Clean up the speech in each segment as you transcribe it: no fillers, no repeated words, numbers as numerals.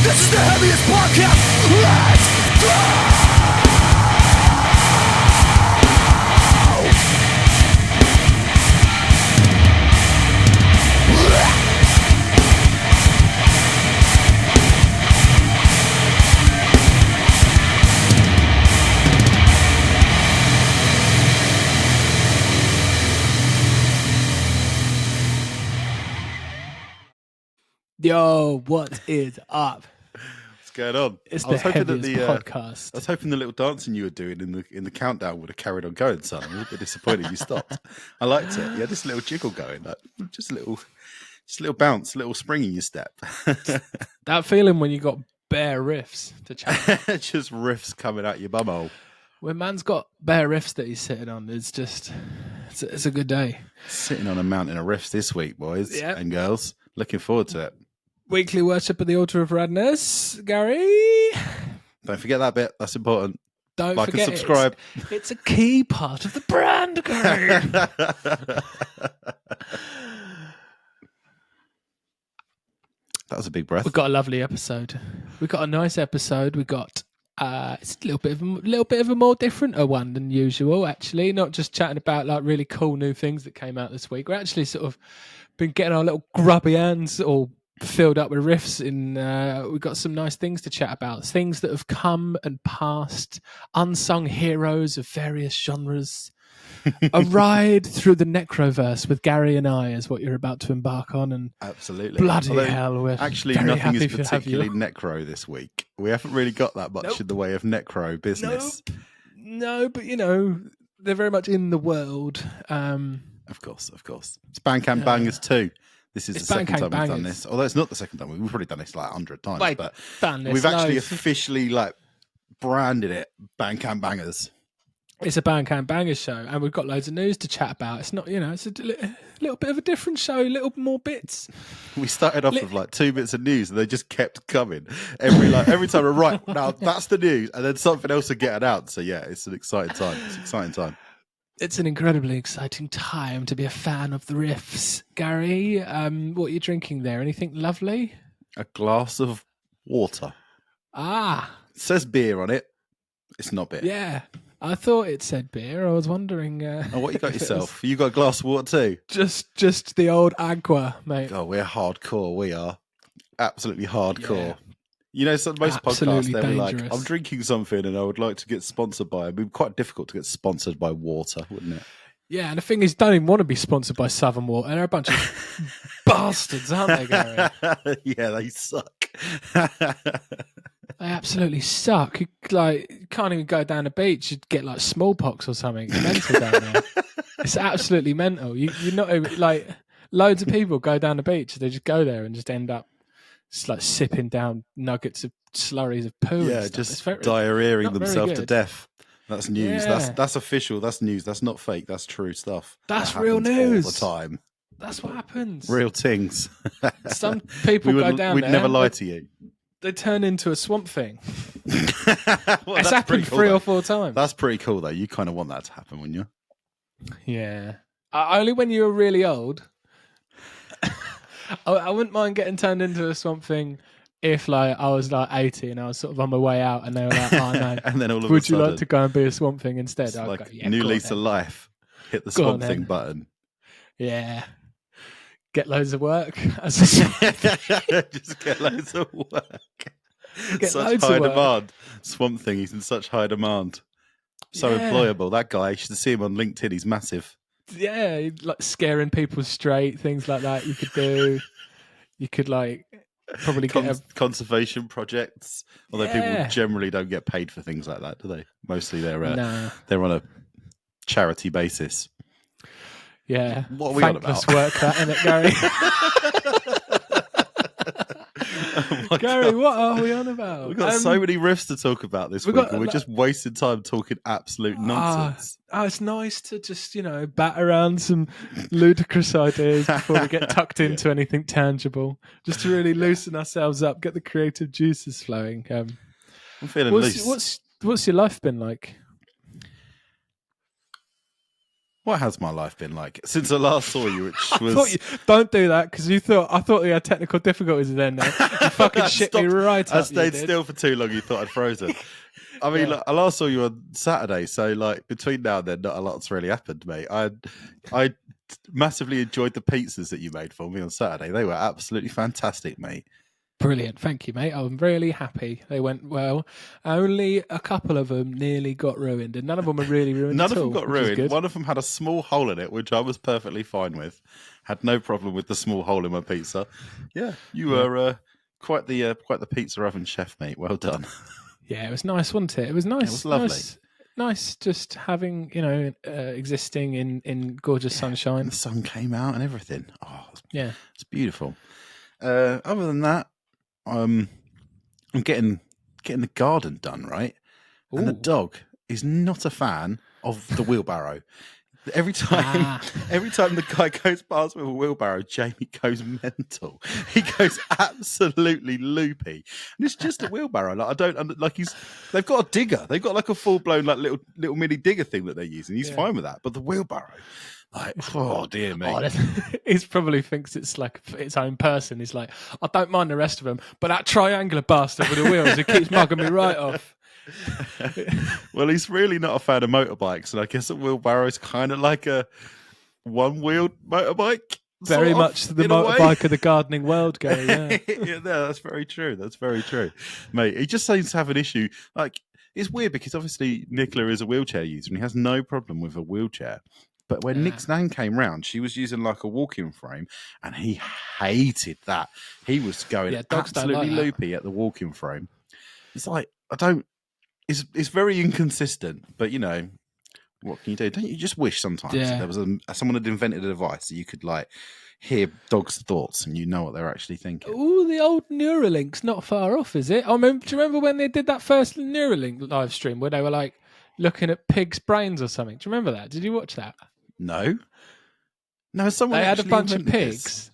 This is the heaviest podcast. Let's go! Yo, what is up? What's going on? It's the Heavyist podcast. I was hoping the little dancing you were doing in the countdown would have carried on going, son. I was a bit disappointed you stopped. I liked it. You had this little jiggle going, like just a little bounce, a little spring in your step. That feeling when you got bare riffs to chat. Just riffs coming out your bumhole. When man's got bare riffs that he's sitting on, it's a good day. Sitting on a mountain of riffs this week, boys and girls. Looking forward to it. Weekly worship at the altar of radness, Gary. Don't forget that bit. That's important. Don't like forget and subscribe. It's a key part of the brand, Gary. That was a big breath. We've got a lovely episode. We've got a nice episode. We got it's a little bit of a more different one than usual. Actually, not just chatting about like really cool new things that came out this week. We're actually sort of been getting our little grubby hands all filled up with riffs. We've got some nice things to chat about. Things that have come and passed. Unsung heroes of various genres. A ride through the Necroverse with Gary and I is what you're about to embark on. And absolutely, bloody hell, we're actually very nothing happy is particularly necro this week. We haven't really got that much in the way of necro business. No, but you know they're very much in the world. Of course. It's Bandcamp Bangers 2. This is the second time Bangers. we've done this. Although it's not the second time. We've probably done this like 100 times. But we've loads. actually officially like branded it Bandcamp Bangers. It's a Bandcamp Bangers show, and we've got loads of news to chat about. It's not, it's a little bit of a different show, a little more bits. We started off with like 2 bits of news, and they just kept coming. Every time we're right, now that's the news, and then something else would get announced. So yeah, it's an exciting time. It's an incredibly exciting time to be a fan of the riffs. Gary, what are you drinking there? Anything lovely? A glass of water. Ah. It says beer on it. It's not beer. Yeah. I thought it said beer. I was wondering. What you got yourself? You got a glass of water too? Just the old agua, mate. Oh, we're hardcore. We are. Absolutely hardcore. Yeah. You know, so most Absolutely podcasts, they're like, dangerous. I'm drinking something and I would like to get sponsored by it. It'd be quite difficult to get sponsored by water, wouldn't it? Yeah, and the thing is, don't even want to be sponsored by Southern Water. They're a bunch of bastards, aren't they, Gary? Yeah, they suck. They absolutely suck. You can't even go down the beach. You'd get like smallpox or something. It's mental down there. It's absolutely mental. You're not even, like, loads of people go down the beach. They just go there and just end up just like sipping down nuggets of slurries of poo. Yeah, and just diarrheaing themselves to death. That's news. Yeah. That's official. That's news. That's not fake. That's true stuff. That's that real news all the time. That's what happens. Real things. Some people go down we'd there. We'd never lie to you. They turn into a swamp thing. Well, it's happened cool, 3 or 4 times. That's pretty cool, though. You kind of want that to happen, wouldn't you? Yeah. Only when you were really old. I wouldn't mind getting turned into a swamp thing if like I was like 80 and I was sort of on my way out and they were like, oh no. And then all of would a sudden, you like to go and be a swamp thing instead? It's I'd like go, yeah, new lease of life. Hit the swamp thing button. Yeah. Get loads of work. Just get loads of work. Get such loads high of work. demand. Swamp thing, he's in such high demand. So employable. That guy, you should see him on LinkedIn. He's massive. Yeah, like scaring people straight, things like that you could do. You could like probably get conservation projects. Although people generally don't get paid for things like that, do they? Mostly they're on a charity basis. Yeah. What are we Thankless on about? work that, innit, Gary? Oh Gary, God. what are we on about? We've got so many riffs to talk about this week, and we're just wasting time talking absolute nonsense. It's nice to just, bat around some ludicrous ideas before we get tucked into anything tangible, just to really loosen ourselves up, get the creative juices flowing. I'm feeling loose. What's your life been like? What has my life been like since I last saw you? Which was don't do that because I thought you had technical difficulties then. You fucking shit me right up. I stayed still for too long. You thought I'd frozen. I mean, I last saw you on Saturday, so like between now and then, not a lot's really happened, mate. I massively enjoyed the pizzas that you made for me on Saturday. They were absolutely fantastic, mate. Brilliant, thank you, mate. I'm really happy they went well. Only a couple of them nearly got ruined, and none of them are really ruined. None at of them all, got ruined. One of them had a small hole in it, which I was perfectly fine with. Had no problem with the small hole in my pizza. Yeah, you were quite the pizza oven chef, mate. Well done. Yeah, it was nice, wasn't it? It was nice. It was lovely. Nice just having, existing in gorgeous sunshine. And the sun came out and everything. Oh, it's beautiful. Other than that, I'm getting the garden done, right? Ooh. And the dog is not a fan of the wheelbarrow. Every time the guy goes past with a wheelbarrow, Jamie goes mental. He goes absolutely loopy, and it's just a wheelbarrow. Like I don't like they've got a digger. They've got like a full blown like little mini digger thing that they're using. He's fine with that, but the wheelbarrow, like oh dear me, he probably thinks it's like its own person. He's like, I don't mind the rest of them, but that triangular bastard with the wheels, he keeps mugging me right off. Well, he's really not a fan of motorbikes, and I guess a wheelbarrow is kind of like a one-wheeled motorbike. Very much the motorbike of the gardening world, Gaerea. Yeah, that's very true. That's very true, mate. He just seems to have an issue. Like it's weird because obviously Nicola is a wheelchair user, and he has no problem with a wheelchair. But when Nick's nan came round, she was using like a walking frame, and he hated that. He was going absolutely loopy at the walking frame. It's like It's very inconsistent, but what can you do? Don't you just wish sometimes there was someone had invented a device that you could like hear dogs' thoughts and you know what they're actually thinking? Oh, the old Neuralink's not far off, is it? Do you remember when they did that first Neuralink live stream where they were like looking at pigs' brains or something? Do you remember that? Did you watch that? No, someone they had a bunch of pigs. This.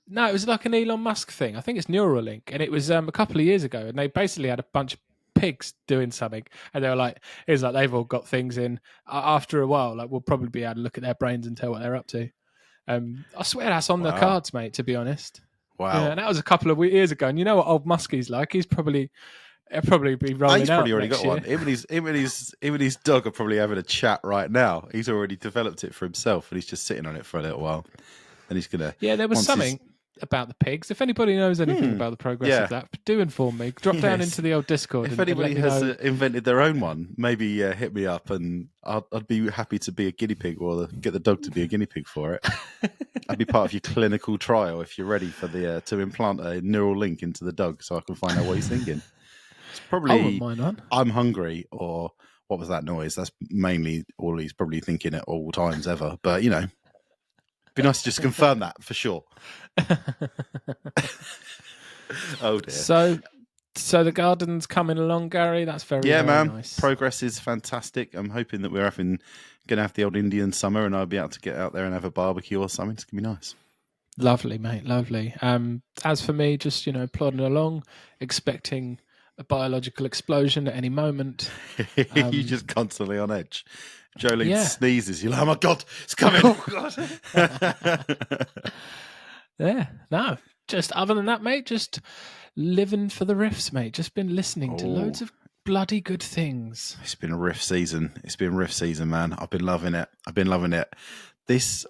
No, it was like an Elon Musk thing. I think it's Neuralink, and it was a couple of years ago, and they basically had a bunch of pigs doing something, and they were like, it's like they've all got things in. After a while, like we'll probably be able to look at their brains and tell what they're up to. I swear that's on the cards, mate, to be honest. Wow. Yeah, and that was a couple of years ago, and you know what old Muskie's like? He'll probably be rolling he's out probably already got year. one. Him and his dog are probably having a chat right now. He's already developed it for himself, and he's just sitting on it for a little while. And he's gonna there was something about the pigs. If anybody knows anything about the progress of that, do inform me. Drop down into the old Discord. If anybody has invented their own one, maybe hit me up, and I'd be happy to be a guinea pig or get the dog to be a guinea pig for it. I'd be part of your clinical trial if you're ready for the to implant a neural link into the dog, so I can find out what he's thinking. It's probably I'm hungry, or what was that noise? That's mainly all he's probably thinking at all times ever. But be nice to just confirm that for sure. Oh dear. So the garden's coming along, Gary. That's very nice. Progress is fantastic. I'm hoping that we're going to have the old Indian summer, and I'll be able to get out there and have a barbecue or something. It's going to be nice. Lovely, mate. Lovely. As for me, just plodding along, expecting a biological explosion at any moment. You're just constantly on edge. Jolene sneezes. You're like, oh my God, it's coming. Oh God. No. Just other than that, mate, just living for the riffs, mate. Just been listening to loads of bloody good things. It's been a riff season. Man. I've been loving it. This,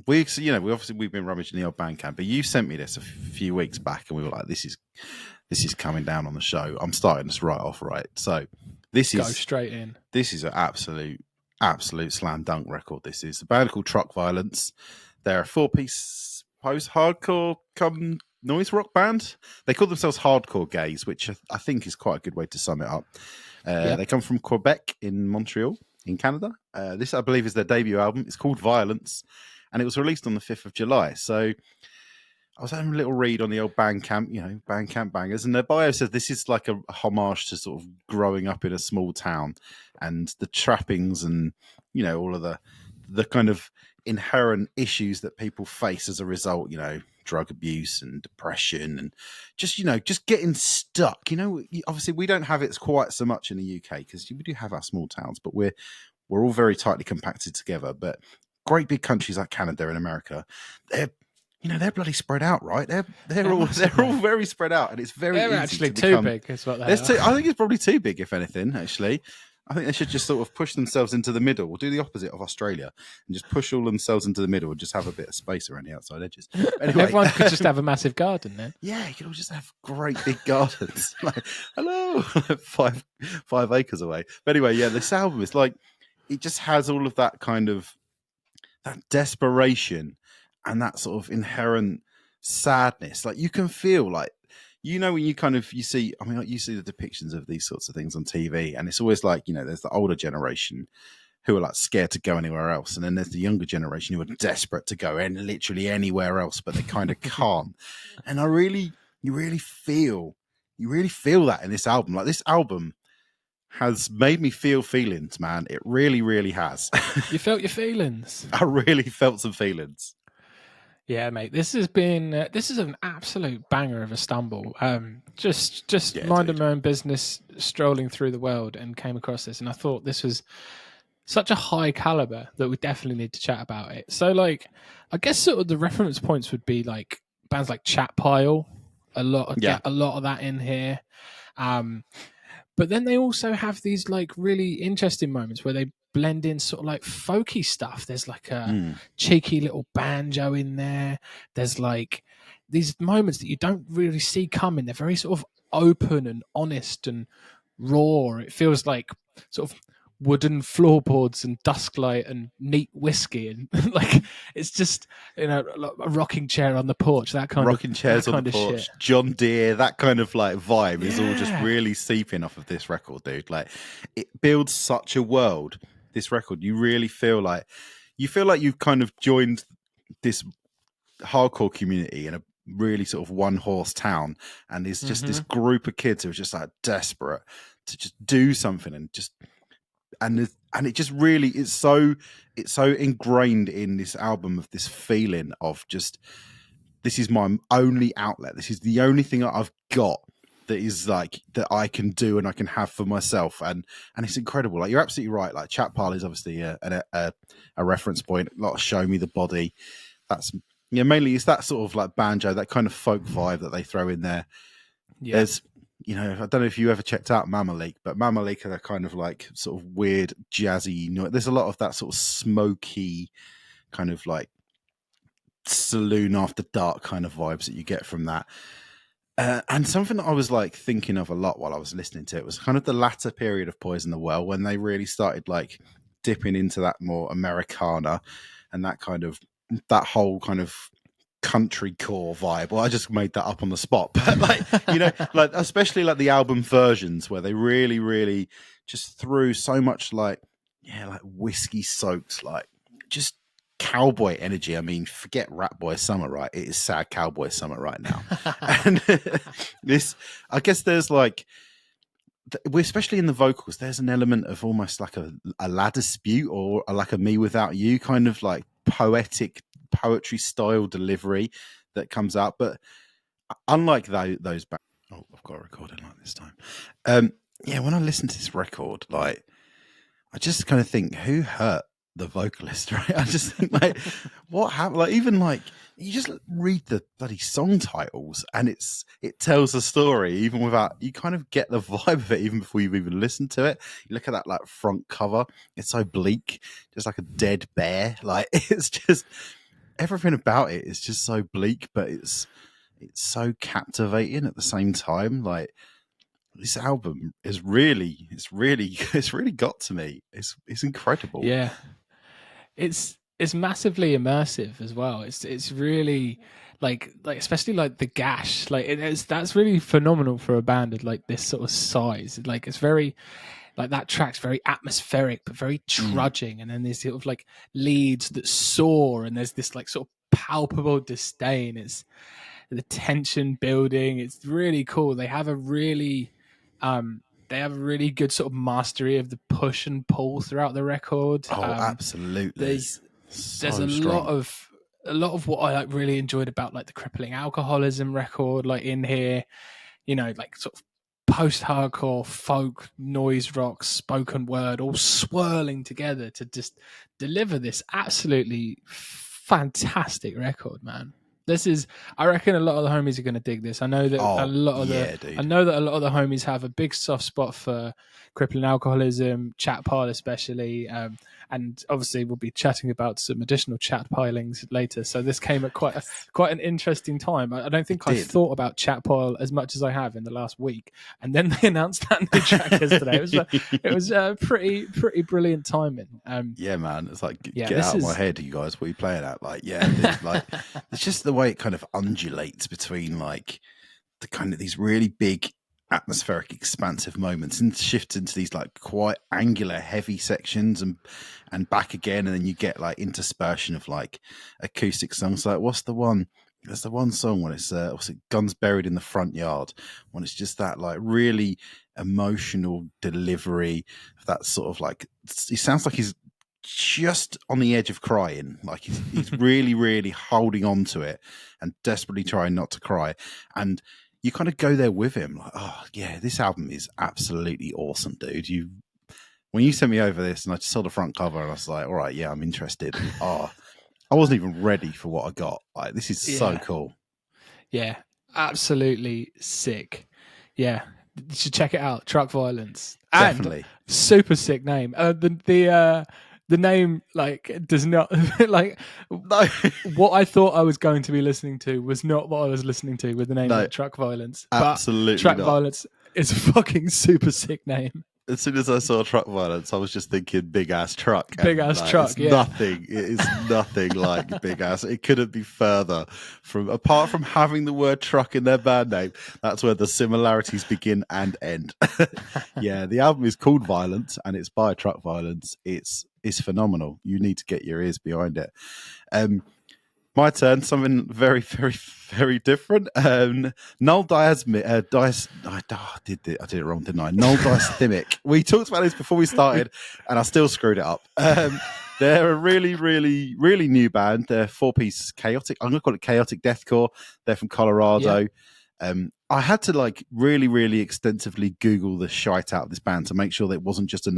we've been rummaging the old Bandcamp, but you sent me this a few weeks back, and we were like, this is coming down on the show. I'm starting this right off, right? So go straight in. This is an absolute slam dunk record. This is a band called Truck Violence. They're a 4-piece post-hardcore noise rock band. They call themselves Hardcore Gays, which I think is quite a good way to sum it up. They come from Quebec in Montreal, in Canada. This, I believe, is their debut album. It's called Violence, and it was released on the 5th of July. So I was having a little read on the old Bandcamp, Bandcamp Bangers, and their bio says this is like a homage to sort of growing up in a small town and the trappings and, all of the kind of inherent issues that people face as a result, drug abuse and depression and just getting stuck. Obviously we don't have it quite so much in the UK because we do have our small towns, but we're all very tightly compacted together. But great big countries like Canada and America, they're bloody spread out, right? They're all very spread out, and it's very They're easy actually to too become, big. Is what they are. I think it's probably too big, if anything. Actually, I think they should just sort of push themselves into the middle. We'll do the opposite of Australia and just push all themselves into the middle and just have a bit of space around the outside edges. Anyway, Everyone could just have a massive garden then. yeah, you could all just have great big gardens. Like, hello, 5 acres away. But anyway, yeah, this album is like, it just has all of that kind of that desperation and that sort of inherent sadness. Like, you can feel like, when you see, I mean, like, you see the depictions of these sorts of things on TV, and it's always like, there's the older generation who are like scared to go anywhere else, and then there's the younger generation who are desperate to go literally anywhere else, but they kind of can't. And you really feel that in this album. Like, this album has made me feel feelings, man. It really, really has. You felt your feelings. I really felt some feelings. Yeah, mate. This is an absolute banger of a stumble. Just minding my own business, strolling through the world, and came across this, and I thought this was such a high caliber that we definitely need to chat about it. So, like, I guess sort of the reference points would be like bands like Chat Pile, a lot of that in here. But then they also have these like really interesting moments where they blend in sort of like folky stuff. There's like a cheeky little banjo in there. There's like these moments that you don't really see coming. They're very sort of open and honest and raw. It feels like sort of wooden floorboards and dusklight and neat whiskey, and like it's just a rocking chair on the porch, that kind rocking of chairs on the porch, shit. John Deere, that kind of like vibe is all just really seeping off of this record, dude. Like, it builds such a world. This record, you really feel like you've kind of joined this hardcore community in a really sort of one horse town, and there's just this group of kids who are just like desperate to just do something and just. And it just really it's so ingrained in this album of this feeling of just, this is my only outlet. This is the only thing that I've got that is like that I can do and I can have for myself, and it's incredible. Like, you're absolutely right. Like, Chat Pile is obviously a reference point. A lot of Show Me the Body. That's mainly it's that sort of like banjo, that kind of folk vibe that they throw in there. Yeah. There's I don't know if you ever checked out Mama Leak, but Mama Leak are kind of like sort of weird, jazzy. There's a lot of that sort of smoky, kind of like saloon after dark kind of vibes that you get from that. And something that I was like thinking of a lot while I was listening to it was kind of the latter period of Poison the Well, when they really started like dipping into that more Americana and that whole kind of country core vibe. Well, I just made that up on the spot, but like especially like the album versions where they really, really just threw so much like whiskey soaked, like just cowboy energy. I mean, forget Rat Boy Summer, right? It is sad cowboy summer right now. And this, I guess there's like, especially in the vocals, there's an element of almost like a La Dispute or like a Me Without You kind of like poetry style delivery that comes out. But unlike those bands, I've got a recording like this time. When I listen to this record, like, I just kind of think, who hurt the vocalist, right? I just think, like, what happened? Like, even like, you just read the bloody song titles and it tells a story even without, you kind of get the vibe of it even before you've even listened to it. You look at that like front cover, it's so bleak, just like a dead bear. Like, it's just, everything about it is just so bleak, but it's so captivating at the same time. Like, this album is really got to me. It's incredible. Yeah. It's massively immersive as well. It's really like especially like the gash, like that's really phenomenal for a band of like this sort of size. Like, it's very like, that track's very atmospheric but very trudging, and then there's sort of like leads that soar, and there's this like sort of palpable disdain. It's the tension building. It's really cool. They have a really good sort of mastery of the push and pull throughout the record. Oh, absolutely. There's a lot of what I like really enjoyed about like the Crippling Alcoholism record, like in here, like sort of post-hardcore, folk, noise rock, spoken word, all swirling together to just deliver this absolutely fantastic record, man. This is, I reckon, a lot of the homies are going to dig this. I know that a lot of dude. I know that a lot of the homies have a big soft spot for crippling alcoholism, chat pile especially, and obviously we'll be chatting about some additional chat pilings later. So this came at quite an interesting time. I don't think I thought about chat pile as much as I have in the last week, and then they announced that new track yesterday. It was pretty brilliant timing. Yeah, man, it's like get out of my head, you guys. What are you playing at? Like, yeah, it's just the way it kind of undulates between like the kind of these really big atmospheric expansive moments and shifts into these like quite angular heavy sections and back again, and then you get like interspersion of like acoustic songs. Like what's the one? There's the one song when it's Guns Buried in the Front Yard, when it's just that like really emotional delivery of that sort of like, he sounds like he's just on the edge of crying, like he's really really holding on to it and desperately trying not to cry, and you kind of go there with him like, oh yeah, this album is absolutely awesome, dude. When you sent me over this and I just saw the front cover and I was like, all right, yeah, I'm interested. I wasn't even ready for what I got. Like, this is so cool. Yeah, absolutely sick. Yeah, you should check it out. Truck Violence. Definitely. And super sick name. The name like does not like no. What I thought I was going to be listening to was not what I was listening to with the name of Truck Violence. Absolutely, but Truck Violence is a fucking super sick name. As soon as I saw Truck Violence, I was just thinking big ass truck. Big ass truck, yeah. It is nothing like big ass. It couldn't be further from, apart from having the word truck in their band name, that's where the similarities begin and end. Yeah, the album is called Violence and it's by Truck Violence. It's phenomenal. You need to get your ears behind it. My turn, something very, very, very different. Null Dysthymic. I did it wrong, didn't I? Null Dysthymic. We talked about this before we started, and I still screwed it up. They're a really, really, really new band. They're 4-piece chaotic. I'm going to call it chaotic deathcore. They're from Colorado. Yeah. I had to like really, really extensively Google the shite out of this band to make sure that it wasn't just Dead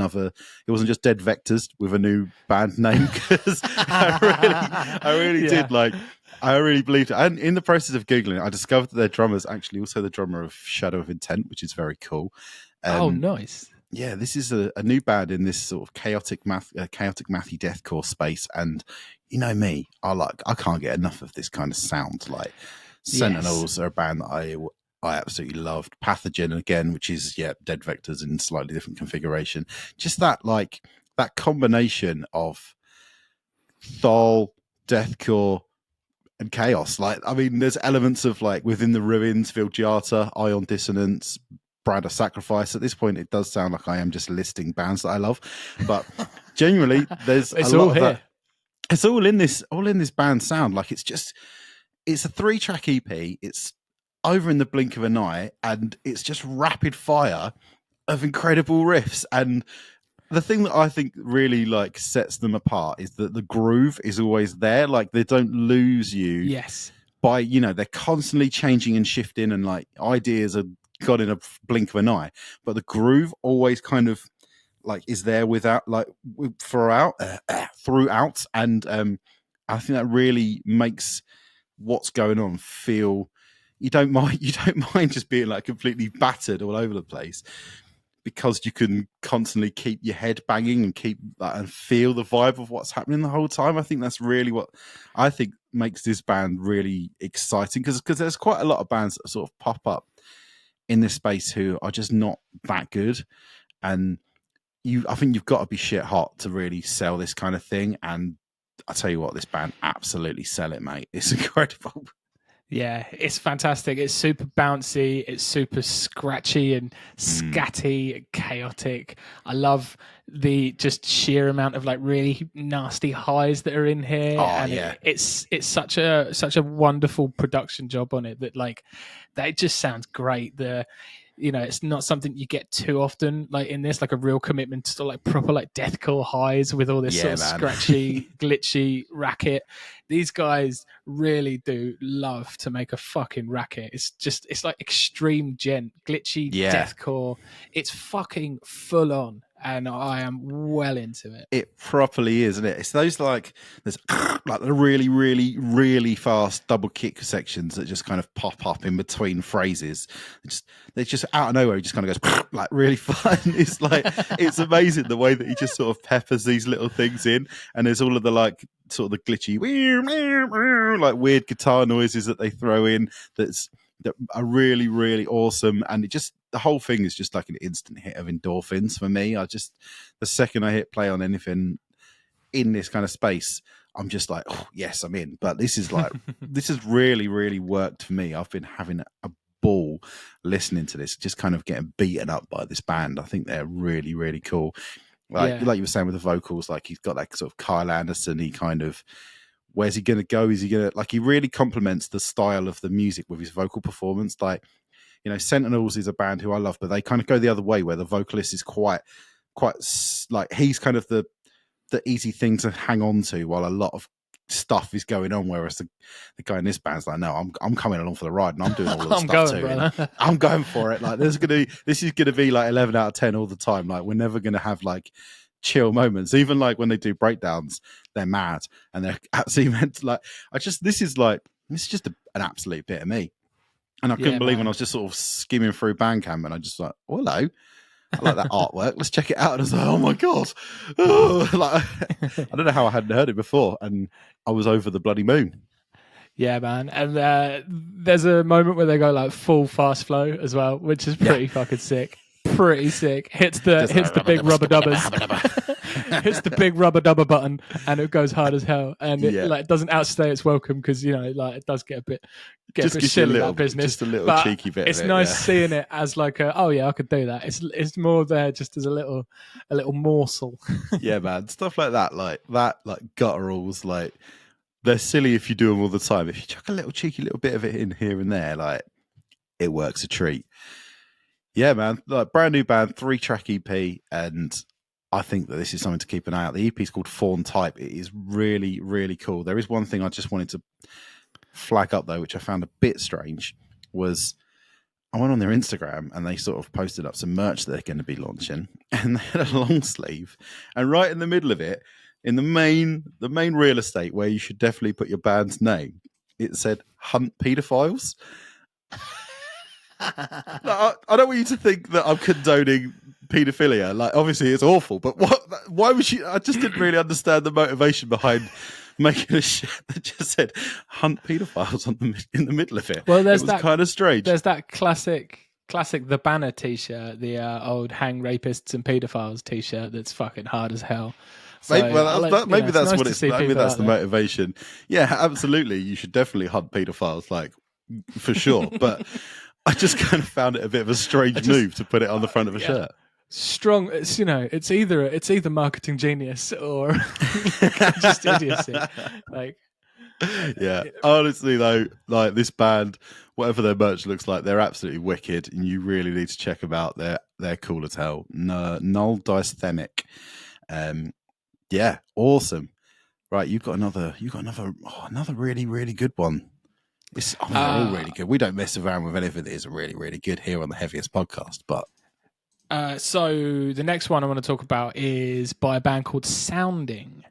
Vectors with a new band name, because I really did like, I really believed it. And in the process of Googling it, I discovered that their drummer is actually also the drummer of Shadow of Intent, which is very cool. Oh, nice. Yeah, this is a new band in this sort of chaotic mathy deathcore space, and you know me, I can't get enough of this kind of sound. Like Sentinels are a band that I absolutely loved. Pathogen again, which is Dead Vectors in slightly different configuration. Just that like that combination of thol, deathcore, and chaos. Like, I mean, there's elements of like Within the Ruins, Vilgiata, Ion Dissonance, Brand of Sacrifice. At this point, it does sound like I am just listing bands that I love, but genuinely, there's it's a lot all of here. that. It's all in this band sound. Like it's a 3-track EP. It's over in the blink of an eye, and it's just rapid fire of incredible riffs. And the thing that I think really like sets them apart is that the groove is always there. Like they don't lose you. Yes. By, they're constantly changing and shifting, and like ideas are got in a blink of an eye, but the groove always kind of like is there throughout. And I think that really makes what's going on feel, you don't mind just being like completely battered all over the place, because you can constantly keep your head banging and keep and feel the vibe of what's happening the whole time. I think that's really what I think makes this band really exciting, because there's quite a lot of bands that sort of pop up in this space who are just not that good, and I think you've got to be shit hot to really sell this kind of thing. And I tell you what, this band absolutely sell it, mate. It's incredible. Yeah, it's fantastic. It's super bouncy. It's super scratchy and scatty, and chaotic. I love the just sheer amount of like really nasty highs that are in here. It's such a wonderful production job on it that like that just sounds great. you know, it's not something you get too often, like in this, like a real commitment to like proper like deathcore highs with all this sort of scratchy, glitchy racket. These guys really do love to make a fucking racket. It's like extreme gent, glitchy deathcore. It's fucking full on, and I am well into it. It properly is, isn't it? It's those like there's like the really, really, really fast double kick sections that just kind of pop up in between phrases. They're just out of nowhere. He just kind of goes like really fun. It's like it's amazing the way that he just sort of peppers these little things in, and there's all of the like sort of the glitchy like weird guitar noises that they throw in that are really, really awesome. And it just, the whole thing is just like an instant hit of endorphins for me. The second I hit play on anything in this kind of space, I'm just like, oh yes, I'm in. But this is like, this has really, really worked for me. I've been having a ball listening to this, just kind of getting beaten up by this band. I think they're really, really cool. Like you were saying with the vocals, like he's got that sort of Kyle Anderson-y kind of, where's he going to go? Is he going to, like, he really complements the style of the music with his vocal performance. Like, you know, Sentinels is a band who I love, but they kind of go the other way where the vocalist is quite like, he's kind of the easy thing to hang on to while a lot of stuff is going on. Whereas the guy in this band's like, no, I'm coming along for the ride and I'm doing all of the stuff too. Brother. I'm going for it. Like, this is going to be like 11 out of 10 all the time. Like, we're never going to have like chill moments. Even like when they do breakdowns, they're mad and they're absolutely meant to, like, this is just an absolute bit of me. And I couldn't believe when I was just sort of skimming through Bandcamp and I just like, oh, hello, I like that artwork, let's check it out. And I was like, oh my god, like, I don't know how I hadn't heard it before, and I was over the bloody moon. Yeah, man. And there's a moment where they go like full fast flow as well, which is pretty fucking sick. Pretty sick. Hits the big rubber dubbers. Hits the big rubber dubber button, and it goes hard as hell. And it like doesn't outstay its welcome, because, you know, like, it does get a bit silly, that business. Just a little but cheeky bit. It's nice seeing it as like oh yeah, I could do that. It's more there just as a little morsel. Yeah, man. Stuff like that, like gutturals, like, they're silly if you do them all the time. If you chuck a little cheeky little bit of it in here and there, like, it works a treat. Yeah, man. Like, brand new band, 3-track EP, and I think that this is something to keep an eye out. The EP is called Fawn Type. It is really, really cool. There is one thing I just wanted to flag up, though, which I found a bit strange, was I went on their Instagram and they sort of posted up some merch that they're going to be launching, and they had a long sleeve, and right in the middle of it, in the main real estate where you should definitely put your band's name, it said "Hunt Pedophiles." I don't want you to think that I'm condoning paedophilia. Like, obviously it's awful, but why would you? I just didn't really understand the motivation behind making a shit that just said "Hunt Pedophiles" in the middle of it. Well, there's that kind of strange. There's that classic The Banner t-shirt, the old "Hang Rapists and Pedophiles" t-shirt that's fucking hard as hell. So, maybe that's nice what it's. Maybe that's the motivation. Yeah, absolutely. You should definitely hunt pedophiles, like, for sure. But I just kind of found it a bit of a strange move to put it on the front of a shirt. Strong. It's, you know, it's either marketing genius or just idiocy. Like, yeah. Honestly, though, like, this band, whatever their merch looks like, they're absolutely wicked, and you really need to check them out. They're cool as hell. Null Dysthymic. Yeah, awesome. Right, you've got another really, really good one. They're all really good. We don't mess around with anything that isn't really, really good here on the Heavyist podcast. But so the next one I want to talk about is by a band called Sounding.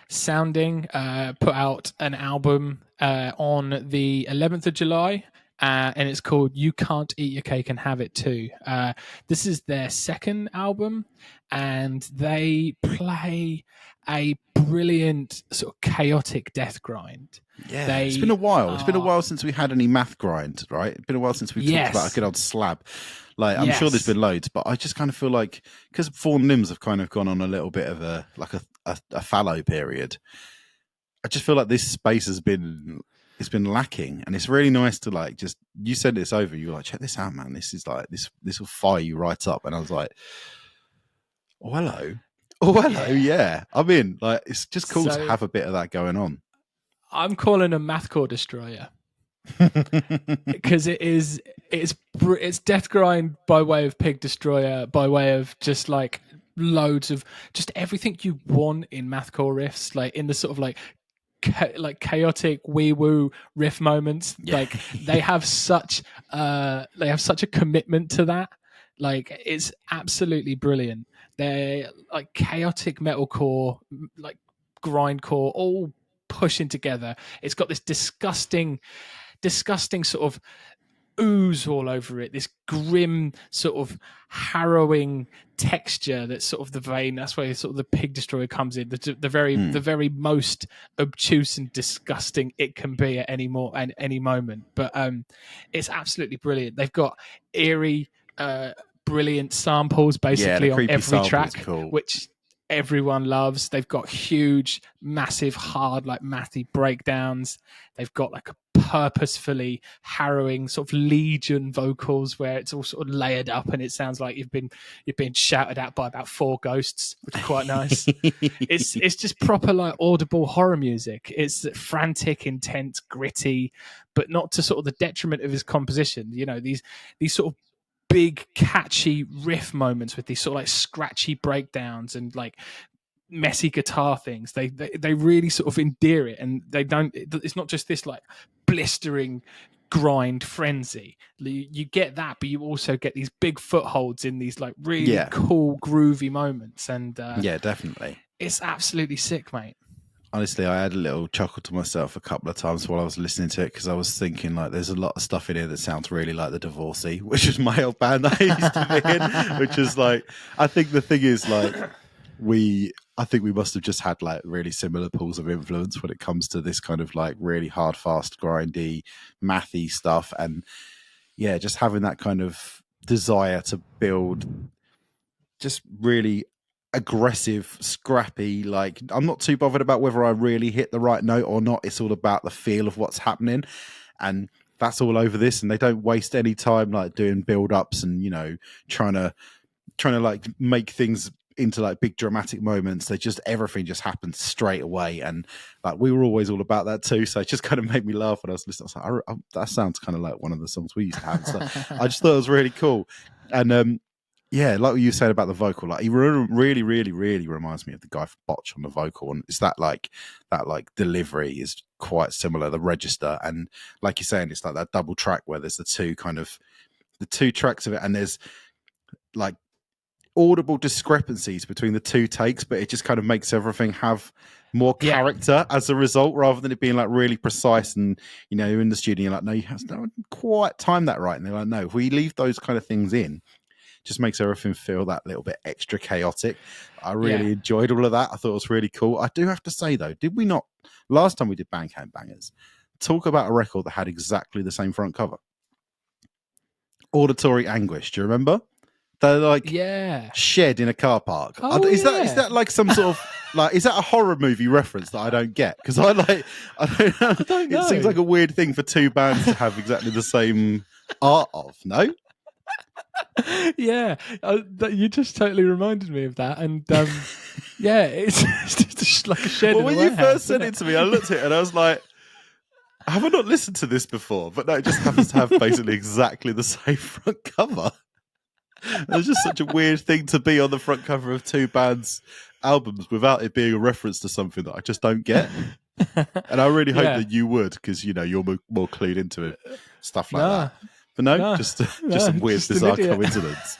Sounding put out an album on the 11th of July. And it's called "You Can't Eat Your Cake and Have It Too." This is their second album, and they play a brilliant sort of chaotic death grind. Yeah, it's been a while. It's been a while since we had any math grind, right? It's been a while since we talked about a good old slab. Like, I'm sure there's been loads, but I just kind of feel like, because Fawn Limbs have kind of gone on a little bit of a fallow period, I just feel like this space has been lacking, and it's really nice to, like, just, you send this over, you were like, check this out, man, this is like, this will fire you right up. And I was like, oh hello, yeah. I mean, like, it's just cool to have a bit of that going on. I'm calling a mathcore destroyer. because it's death grind by way of Pig Destroyer, by way of just like loads of just everything you want in mathcore riffs, like in the sort of like chaotic wee woo riff moments. Like they have such a commitment to that. Like it's absolutely brilliant. They're like chaotic metalcore, like grindcore, all pushing together. It's got this disgusting sort of ooze all over it, this grim sort of harrowing texture that's sort of the vein. That's where sort of the Pig Destroyer comes in, the very most obtuse and disgusting it can be at any moment. But it's absolutely brilliant. They've got eerie brilliant samples basically on every track, cool. which everyone loves. They've got huge, massive, hard, like mathy breakdowns. They've got like a purposefully harrowing sort of legion vocals where it's all sort of layered up and it sounds like you've been shouted at by about 4 ghosts, which is quite nice. It's just proper like audible horror music. It's frantic, intense, gritty, but not to sort of the detriment of his composition. You know, these sort of big catchy riff moments with these sort of like scratchy breakdowns and like messy guitar things. They really sort of endear it, and it's not just this like blistering grind frenzy. You get that, but you also get these big footholds in these like really cool groovy moments, and definitely, it's absolutely sick, mate. Honestly, I had a little chuckle to myself a couple of times while I was listening to it, because I was thinking like there's a lot of stuff in here that sounds really like The Divorcee, which is my old band that I used to be in, which is like, I think the thing is like I think we must have just had like really similar pools of influence when it comes to this kind of like really hard, fast, grindy, mathy stuff. And yeah, just having that kind of desire to build just really aggressive, scrappy, like I'm not too bothered about whether I really hit the right note or not. It's all about the feel of what's happening, and that's all over this. And they don't waste any time like doing build-ups and, you know, trying to like make things into like big dramatic moments. Everything just happens straight away, and like we were always all about that too, so it just kind of made me laugh when I was listening. I was like, that sounds kind of like one of the songs we used to have. So I just thought it was really cool. And yeah, like what you said about the vocal, like he really reminds me of the guy from Botch on the vocal, and it's that delivery is quite similar, the register, and like you're saying, it's like that double track where there's the two tracks of it, and there's like audible discrepancies between the two takes, but it just kind of makes everything have more character as a result, rather than it being like really precise. And you know, you're in the studio, you're like, no, you haven't quite timed that right, and they're like, no, if we leave those kind of things in, just makes everything feel that little bit extra chaotic. I really enjoyed all of that. I thought it was really cool. I do have to say though, did we not last time we did Bandcamp Bangers talk about a record that had exactly the same front cover? Auditory Anguish. Do you remember? They're like shed in a car park. Is that like some sort of like, is that a horror movie reference that I don't get? Because I don't know. It seems like a weird thing for two bands to have exactly the same art of. No. Yeah, you just totally reminded me of that, and it's just like a shed. Well, when you first said it to me, I looked at it and I was like, have I not listened to this before? But no, it just happens to have basically exactly the same front cover. It's just such a weird thing to be on the front cover of two bands' albums without it being a reference to something that I just don't get. And I really hope that you would, because you know you're more clued into it, stuff like that. But just some weird, bizarre coincidence.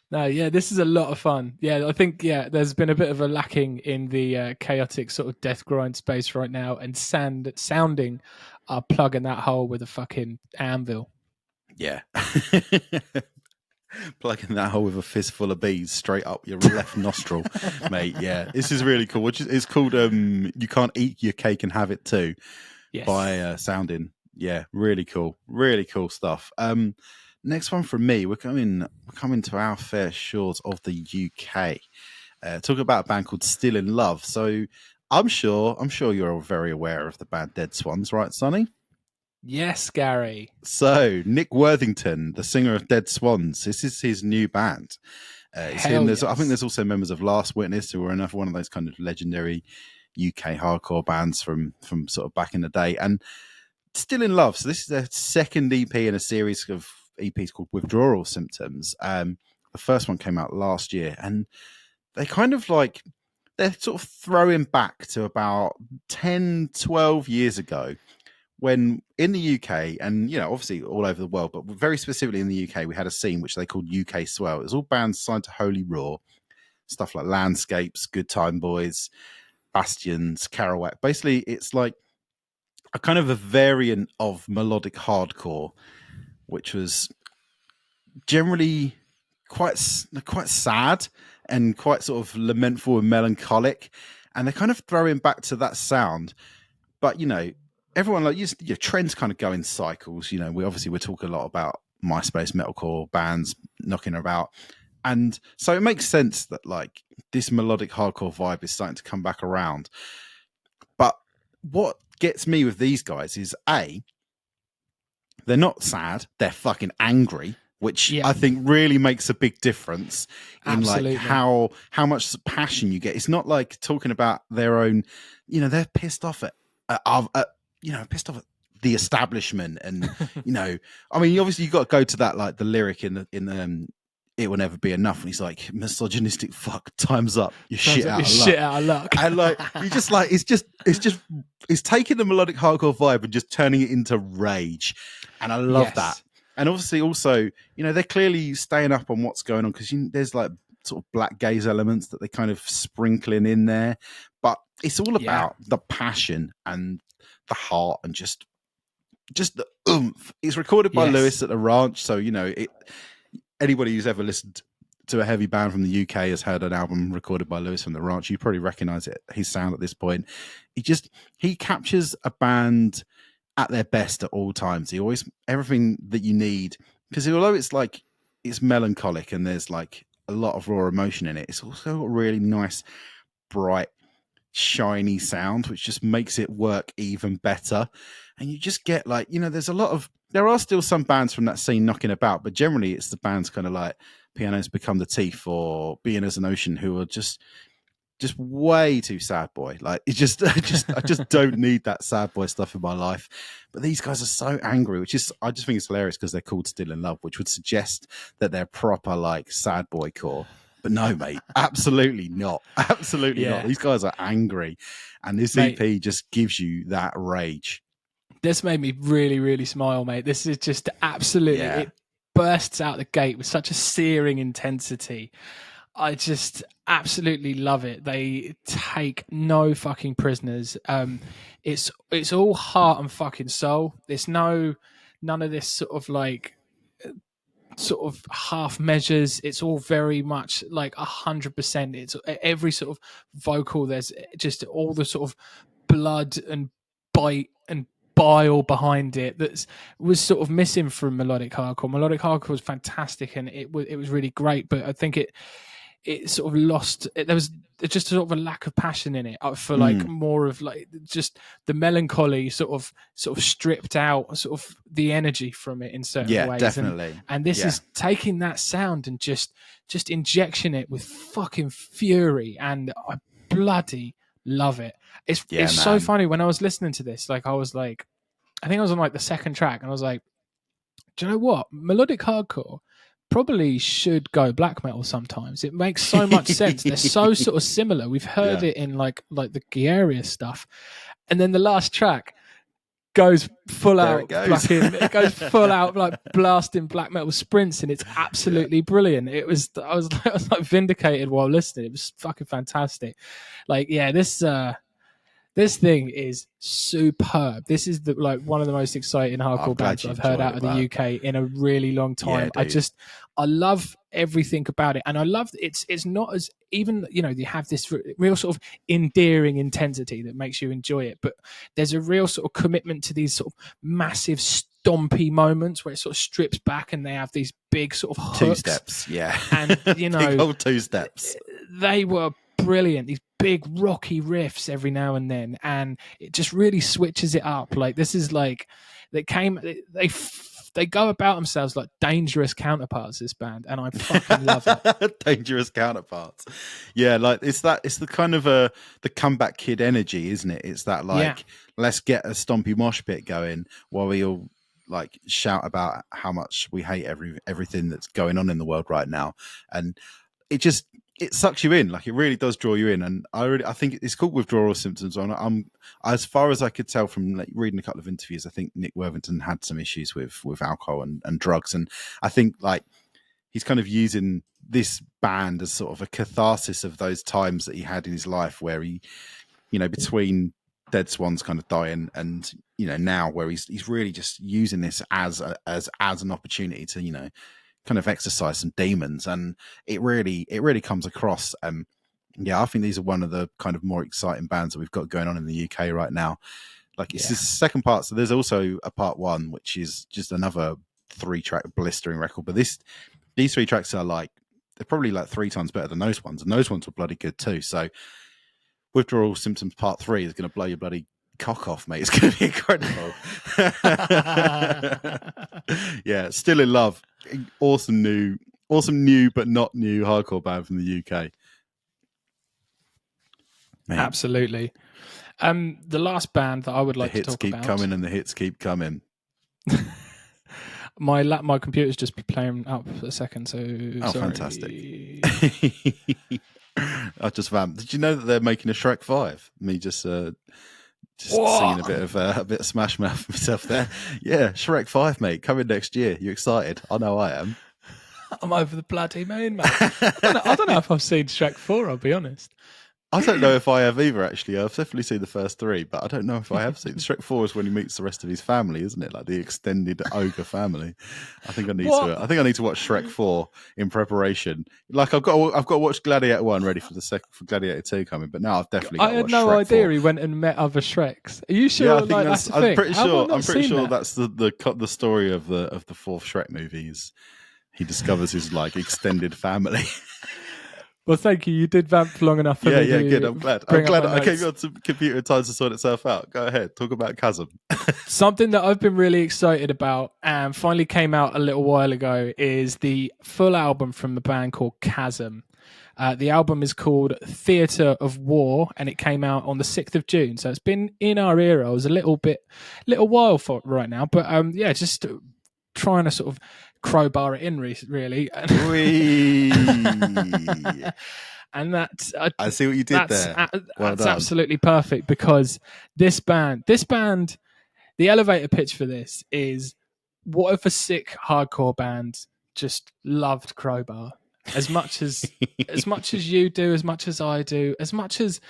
No, this is a lot of fun. Yeah, I think there's been a bit of a lacking in the chaotic sort of death grind space right now, and sounding are plugging that hole with a fucking anvil. Yeah. Plugging that hole with a fistful of bees straight up your left nostril, mate. Yeah, this is really cool. It's called You Can't Eat Your Cake and Have It Too by Sounding. Yeah, really cool stuff. Next one from me. We're coming to our fair shores of the UK. Talking about a band called Still in Love. So I'm sure you're all very aware of the band Dead Swans, right, Sonny? Yes, Gary. So Nick Worthington, the singer of Dead Swans, this is his new band. I think there's also members of Last Witness, who were another one of those kind of legendary UK hardcore bands from sort of back in the day. And Still in Love. So this is their second EP in a series of EPs called Withdrawal Symptoms. The first one came out last year, and they kind of like, they're sort of throwing back to about 10, 12 years ago, when in the UK, and obviously all over the world, but very specifically in the UK, we had a scene which they called UK Swell. It was all bands signed to Holy Raw, stuff like Landscapes, Good Time Boys, Bastions, Kerouac. Basically, it's like a kind of a variant of melodic hardcore, which was generally quite sad and quite sort of lamentful and melancholic, and they're kind of throwing back to that sound. But everyone, like, your trends kind of go in cycles. We're talking a lot about MySpace metalcore bands knocking about, and so it makes sense that like this melodic hardcore vibe is starting to come back around. But what gets me with these guys is they're not sad, they're fucking angry, which I think really makes a big difference in like how much passion you get. It's not like talking about their own, they're pissed off at pissed off at the establishment, and I mean, obviously you got to go to that, like the lyric in It Will Never Be Enough, and he's like, misogynistic fuck, time's up, you're shit out of luck. And like, you just like, it's taking the melodic hardcore vibe and just turning it into rage, and I love that. And obviously also, they're clearly staying up on what's going on, because there's like sort of black gaze elements that they kind of sprinkling in there, but it's all about the passion and the heart and just the oomph. It's recorded by Lewis at the Ranch, so anybody who's ever listened to a heavy band from the UK has heard an album recorded by Lewis from the Ranch. You probably recognize his sound at this point. He captures a band at their best at all times. He always, everything that you need, because although it's melancholic and there's like a lot of raw emotion in it, it's also got a really nice, bright, shiny sound, which just makes it work even better. And you just get like, there are still some bands from that scene knocking about, but generally it's the bands kind of like Pianos Become the Teeth or Being as an Ocean, who are just way too sad boy. Like, I just don't need that sad boy stuff in my life. But these guys are so angry, I just think it's hilarious because they're called Still in Love, which would suggest that they're proper like sad boy core. But no, mate, absolutely not. Absolutely not. These guys are angry, and this EP just gives you that rage. This made me really, really smile, mate. This is just absolutely, it bursts out the gate with such a searing intensity. I just absolutely love it. They take no fucking prisoners. It's all heart and fucking soul. There's none of this sort of half measures. It's all very much like 100%. It's every sort of vocal. There's just all the sort of blood and bite and bile behind it that was sort of missing from melodic hardcore. Melodic hardcore was fantastic and it was really great, but I think it sort of lost. There was just sort of a lack of passion in it for like more of like just the melancholy sort of stripped out sort of the energy from it in certain ways. Definitely. And this is taking that sound and just injection it with fucking fury, and I bloody love it. It's so funny. When I was listening to this, like I was like, I think I was on like the second track, and I was like, do you know what? Melodic hardcore probably should go black metal sometimes. It makes so much sense. They're so sort of similar. We've heard it in like the Gaerea stuff, and then the last track goes full out. It goes full out like blasting black metal sprints, and it's absolutely brilliant. I was like vindicated while listening. It was fucking fantastic. Like, this thing is superb. This is one of the most exciting hardcore bands I've heard out of the UK in a really long time. I love everything about it, and I love it's not as even you have this real sort of endearing intensity that makes you enjoy it, but there's a real sort of commitment to these sort of massive stompy moments where it sort of strips back and they have these big sort of hooks. Two steps, and big old two steps. They were brilliant. These big rocky riffs every now and then, and it just really switches it up. Like, this is like they they go about themselves like dangerous counterparts, this band, and I fucking love it. Dangerous counterparts. Yeah, like it's the kind of the comeback kid energy, isn't it? It's that like, let's get a stompy mosh pit going while we all like shout about how much we hate everything that's going on in the world right now. And it sucks you in, like it really does draw you in. And I think it's called Withdrawal Symptoms. I'm as far as I could tell from like reading a couple of interviews, I think Nick Worthington had some issues with alcohol and drugs, and I think like he's kind of using this band as sort of a catharsis of those times that he had in his life where he, you know, between Dead Swans kind of dying and, you know, now where he's really just using this as an opportunity to, you know, kind of exercise some demons, and it really comes across. Yeah, I think these are one of the kind of more exciting bands that we've got going on in the UK right now. Like it's the second part, so there's also a part 1 which is just another 3-track blistering record, but these 3 tracks are like, they're probably like 3 times better than those ones, and those ones were bloody good too. So Withdrawal Symptoms Part 3 is going to blow your bloody cock off, mate. It's going to be incredible. Yeah, Still in Love, awesome new but not new hardcore band from the UK. Mate. Absolutely. The last band that I would like to talk about. The hits keep coming and the hits keep coming. My computer's just playing up a second, so sorry. Fantastic. I just vamped. Did you know that they're making a Shrek 5? Me just singing a bit of Smash Mouth myself there. Yeah, Shrek 5, mate, coming next year. You excited? I know I am. I'm over the bloody moon, mate. I don't know if I've seen Shrek 4, I'll be honest. I don't know if I have either, actually. I've definitely seen the first 3, but I don't know if I have seen. Shrek 4 is when he meets the rest of his family, isn't it? Like the extended ogre family. I think I need to watch Shrek 4 in preparation. Like I've got to watch Gladiator 1 ready for for Gladiator 2 coming, but now I've definitely got to watch Shrek 4. I had no idea he went and met other Shreks. Are you sure? Yeah, I think I'm pretty sure that? That's the story of the 4th Shrek movie. Is he discovers his like extended family. Well, thank you. You did vamp long enough for me. Yeah, good. I'm glad I came on some computer time to sort itself out. Go ahead. Talk about Khasm. Something that I've been really excited about and finally came out a little while ago is the full album from the band called Khasm. The album is called Theatre of War, and it came out on the 6th of June. So it's been in our era. It was a little while for right now. But just trying to sort of crowbar it in really. And that's I see what you did there. That's absolutely perfect, because this band, the elevator pitch for this is, what if a sick hardcore band just loved Crowbar as much as you do, as much as I do, as much as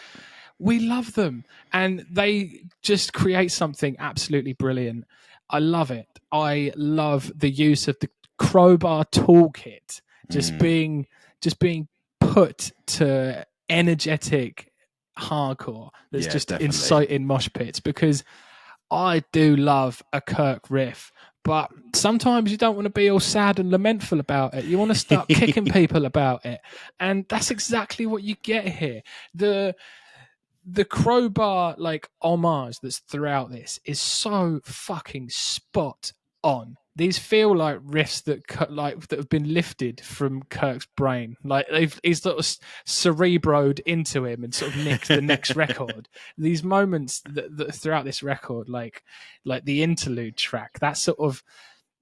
we love them, and they just create something absolutely brilliant. I love it. I love the use of the Crowbar toolkit just being put to energetic hardcore that's definitely inciting mosh pits, because I do love a Kirk riff, but sometimes you don't want to be all sad and lamentful about it. You want to start kicking people about it, and that's exactly what you get here. The Crowbar like homage that's throughout this is so fucking spot on. These feel like riffs that have been lifted from Kirk's brain. Like he's sort of cerebroed into him and sort of nicked the next record. These moments that throughout this record, like the interlude track, that sort of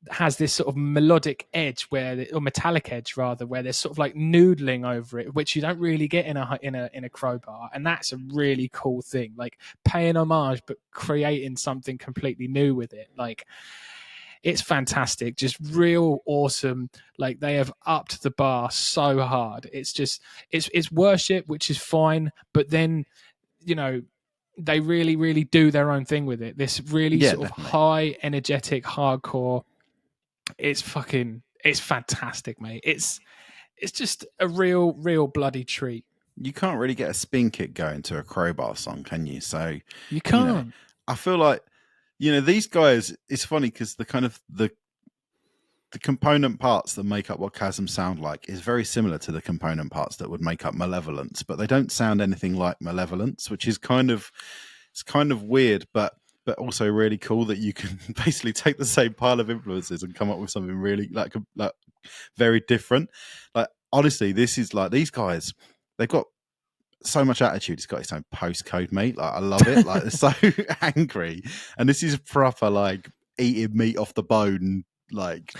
has this sort of melodic edge or metallic edge rather, where there's sort of like noodling over it, which you don't really get in a Crowbar, and that's a really cool thing. Like paying homage but creating something completely new with it. Like it's fantastic, just real awesome. Like they have upped the bar so hard. It's just it's worship, which is fine, but then they really, really do their own thing with it. This really sort of high energetic hardcore. It's fantastic, mate. It's just a real bloody treat. You can't really get a spin kick going to a Crowbar song, can you? So you can't. I feel like these guys. It's funny because the kind of the component parts that make up what Khasm sound like is very similar to the component parts that would make up Malevolence, but they don't sound anything like Malevolence, which is kind of weird. But but also really cool that you can basically take the same pile of influences and come up with something really like very different. Like honestly, this is like these guys. They've got so much attitude. It's got its own postcode, mate. Like I love it. Like they're so angry, and this is proper like eating meat off the bone, like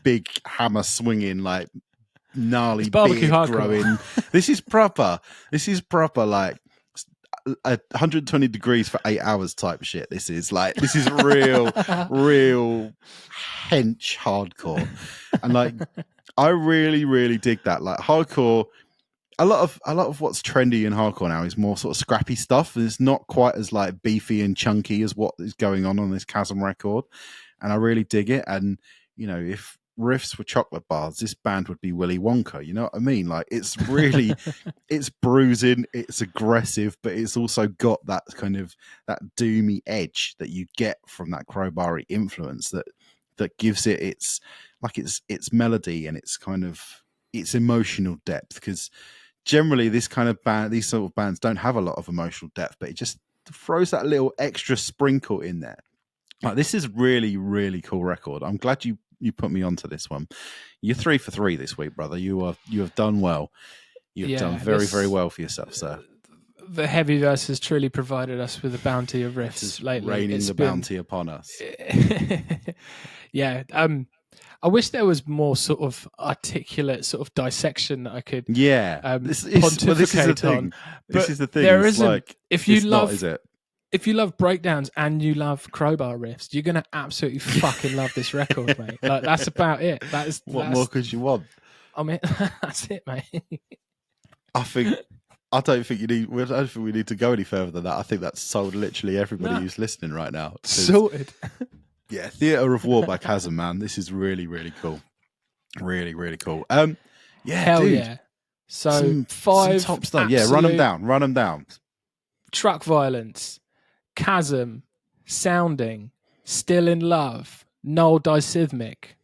big hammer swinging, like gnarly beard growing. This is proper like 120 degrees for 8 hours type shit. This is real hench hardcore, and like I really dig that. Like hardcore, a lot of what's trendy in hardcore now is more sort of scrappy stuff. It's not quite as like beefy and chunky as what is going on this Khasm record, and I really dig it. And you know, if riffs were chocolate bars, this band would be Willy Wonka. You know what I mean? Like it's really, it's bruising, it's aggressive, but it's also got that kind of that doomy edge that you get from that crowbar-y influence that gives it its melody and its kind of its emotional depth. Because generally, these sort of bands don't have a lot of emotional depth, but it just throws that little extra sprinkle in there. Like this is really cool record. I'm glad you put me onto this one. You're 3 for 3 this week, brother. You have done well. You've done very well for yourself, sir. The Heavyverse has truly provided us with a bounty of riffs lately. Raining the bounty upon us. Yeah. I wish there was more sort of articulate sort of dissection that I could pontificate on. This is the thing. There isn't. Like, if you love breakdowns and you love crowbar riffs, you're gonna absolutely fucking love this record, mate. Like that's about it. What more could you want? I mean, that's it, mate. I don't think we need to go any further than that. I think that's sold literally everybody who's listening right now. Sorted. Yeah, Theatre of War by Khasm, man. This is really cool. Really cool. Hell dude. yeah. So five some top stuff. Yeah, run them down. Truck Violence, Khasm, Sounding, Still in Love, Null Dysthymic.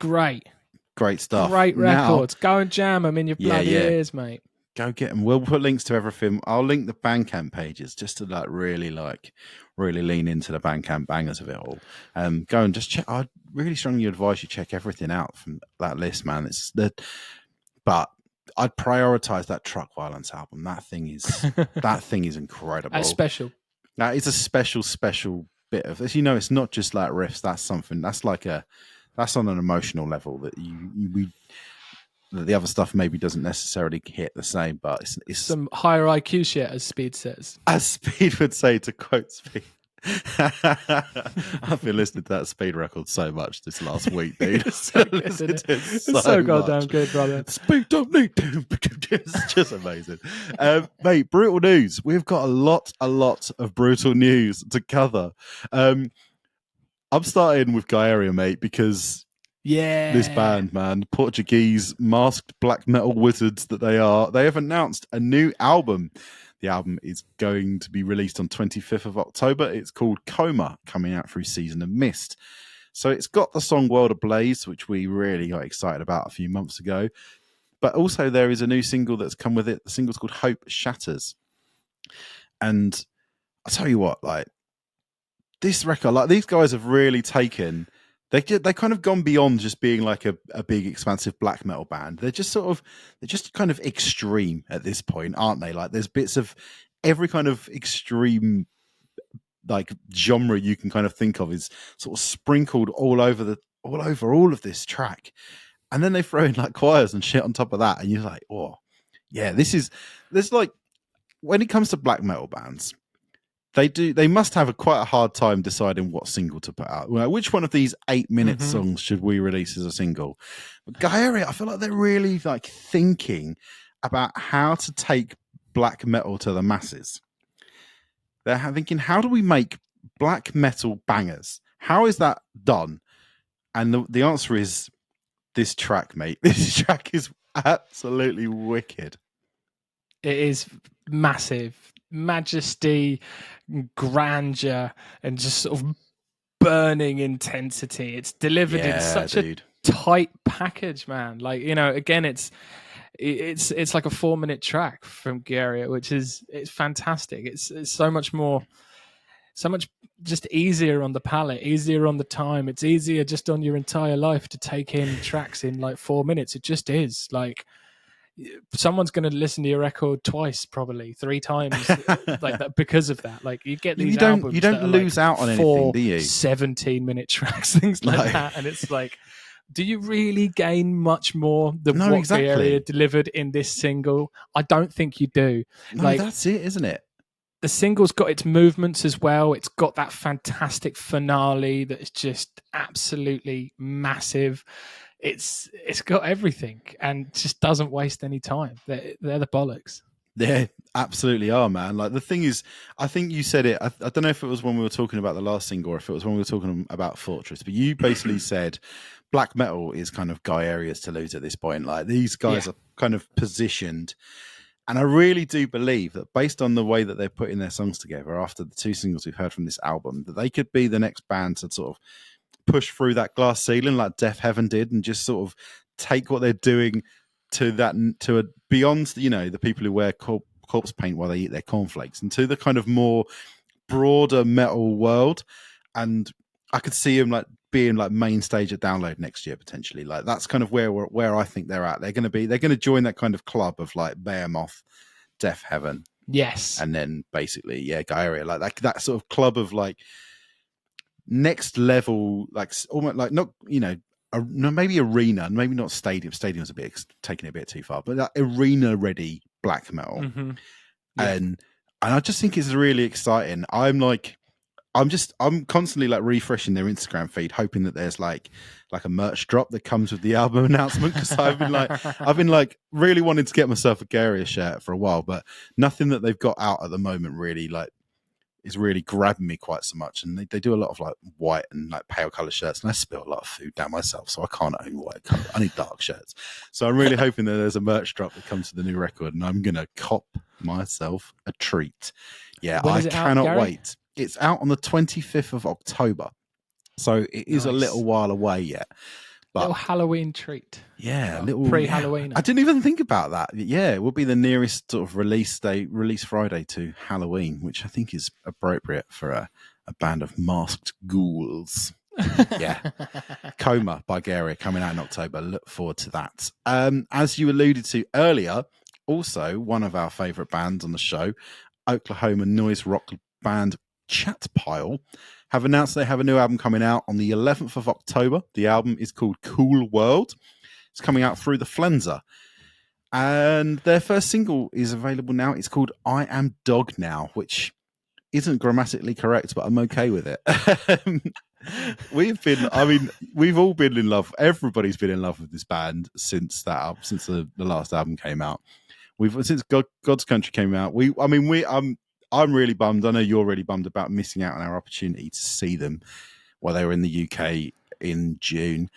Great stuff. Great records. Go and jam them in your bloody ears, mate. Go get them. We'll put links to everything. I'll link the Bandcamp pages just to really lean into the Bandcamp bangers of it all. Go and just check. I'd really strongly advise you check everything out from that list, man. But I'd prioritize that Truck Violence album. That thing is incredible. That's special. That is a special bit of, as you know, it's not just like riffs. That's something that's on an emotional level that the other stuff maybe doesn't necessarily hit the same, but it's some higher IQ shit, as Speed says. As Speed would say, to quote Speed. I've been listening to that Speed record so much this last week, dude. It's so good, isn't it? It's so goddamn good, brother. Speed don't need to. It's just amazing. Mate, brutal news. We've got a lot of brutal news to cover. I'm starting with Gaerea, mate, because this band, man, Portuguese masked black metal wizards that they are, they have announced a new album. The album is going to be released on 25th of October. It's called Coma, coming out through Season of Mist. So it's got the song World Ablaze, which we really got excited about a few months ago. But also there is a new single that's come with it. The single's called Hope Shatters. And I'll tell you what, like, this record, like, these guys have really taken... They kind of gone beyond just being like a big expansive black metal band. They're just kind of extreme at this point, aren't they? Like there's bits of every kind of extreme like genre you can kind of think of is sort of sprinkled all over all of this track. And then they throw in like choirs and shit on top of that, and you're like, oh yeah, there's like, when it comes to black metal bands, they must have quite a hard time deciding what single to put out. Well, which one of these 8-minute songs should we release as a single? But Gaerea, I feel like they're really like thinking about how to take black metal to the masses. They're thinking, how do we make black metal bangers? How is that done? And the answer is this track, mate. This track is absolutely wicked. It is massive. Majesty, grandeur, and just sort of burning intensity. It's delivered in such a tight package, man. Like, you know, again, it's like a 4-minute track from Gaerea, which is, it's fantastic. It's so much more. so much just easier on the palate, easier on the time. It's easier just on your entire life to take in tracks in like 4 minutes. It just is. Like, someone's going to listen to your record twice, probably 3 times, like that, because of that. Like, you get these you albums don't that are lose like out on 4 anything, do you? 17-minute tracks, things like that, and it's like, do you really gain much more than No, what exactly. Gaerea delivered in this single? I don't think you do. No, like, that's it, isn't it? the single's got its movements as well. It's got that fantastic finale that is just absolutely massive. It's got everything and just doesn't waste any time. They're the bollocks. They absolutely are, man. Like, the thing is, I think you said it. I don't know if it was when we were talking about the last single or if it was when we were talking about Fortress, but you basically said black metal is kind of Gaerea's to lose at this point. Like, these guys are kind of positioned. And I really do believe that based on the way that they're putting their songs together after the 2 singles we've heard from this album, that they could be the next band to sort of push through that glass ceiling like Death Heaven did and just sort of take what they're doing to a beyond, the people who wear corpse paint while they eat their cornflakes, and to the kind of more broader metal world. And I could see them like being like main stage at Download next year potentially. Like, that's kind of where I think they're at. They're going to join that kind of club of like Behemoth, Death Heaven, yes, and then basically Gaerea, like that sort of club of like next level, like almost like not maybe arena, maybe not stadium. Stadium's taking it a bit too far, but that arena ready black metal. Mm-hmm. Yeah. And I just think it's really exciting. I'm constantly like refreshing their Instagram feed, hoping that there's like a merch drop that comes with the album announcement. Because I've been like really wanting to get myself a Gaerea shirt for a while, but nothing that they've got out at the moment really like is really grabbing me quite so much. And they do a lot of like white and like pale color shirts, and I spill a lot of food down myself, so I can't own white color. I need dark shirts. So I'm really hoping that there's a merch drop that comes to the new record, and I'm gonna cop myself a treat. Yeah, I cannot wait. It's out on the 25th of October, so it is a little while away yet. But little Halloween treat. Yeah, little pre-Halloween. I didn't even think about that. Yeah, it will be the nearest sort of release Friday to Halloween, which I think is appropriate for a band of masked ghouls. Yeah. Coma by Gaerea coming out in October. Look forward to that. As you alluded to earlier, also one of our favourite bands on the show, Oklahoma noise rock band Chatpile, have announced they have a new album coming out on the 11th of October. The album is called Cool World. It's coming out through the Flenser. And their first single is available now. It's called I Am Dog Now, which isn't grammatically correct, but I'm okay with it. We've all been in love. Everybody's been in love with this band since the last album came out. Since God's Country came out. I'm really bummed. I know you're really bummed about missing out on our opportunity to see them while they were in the UK in June.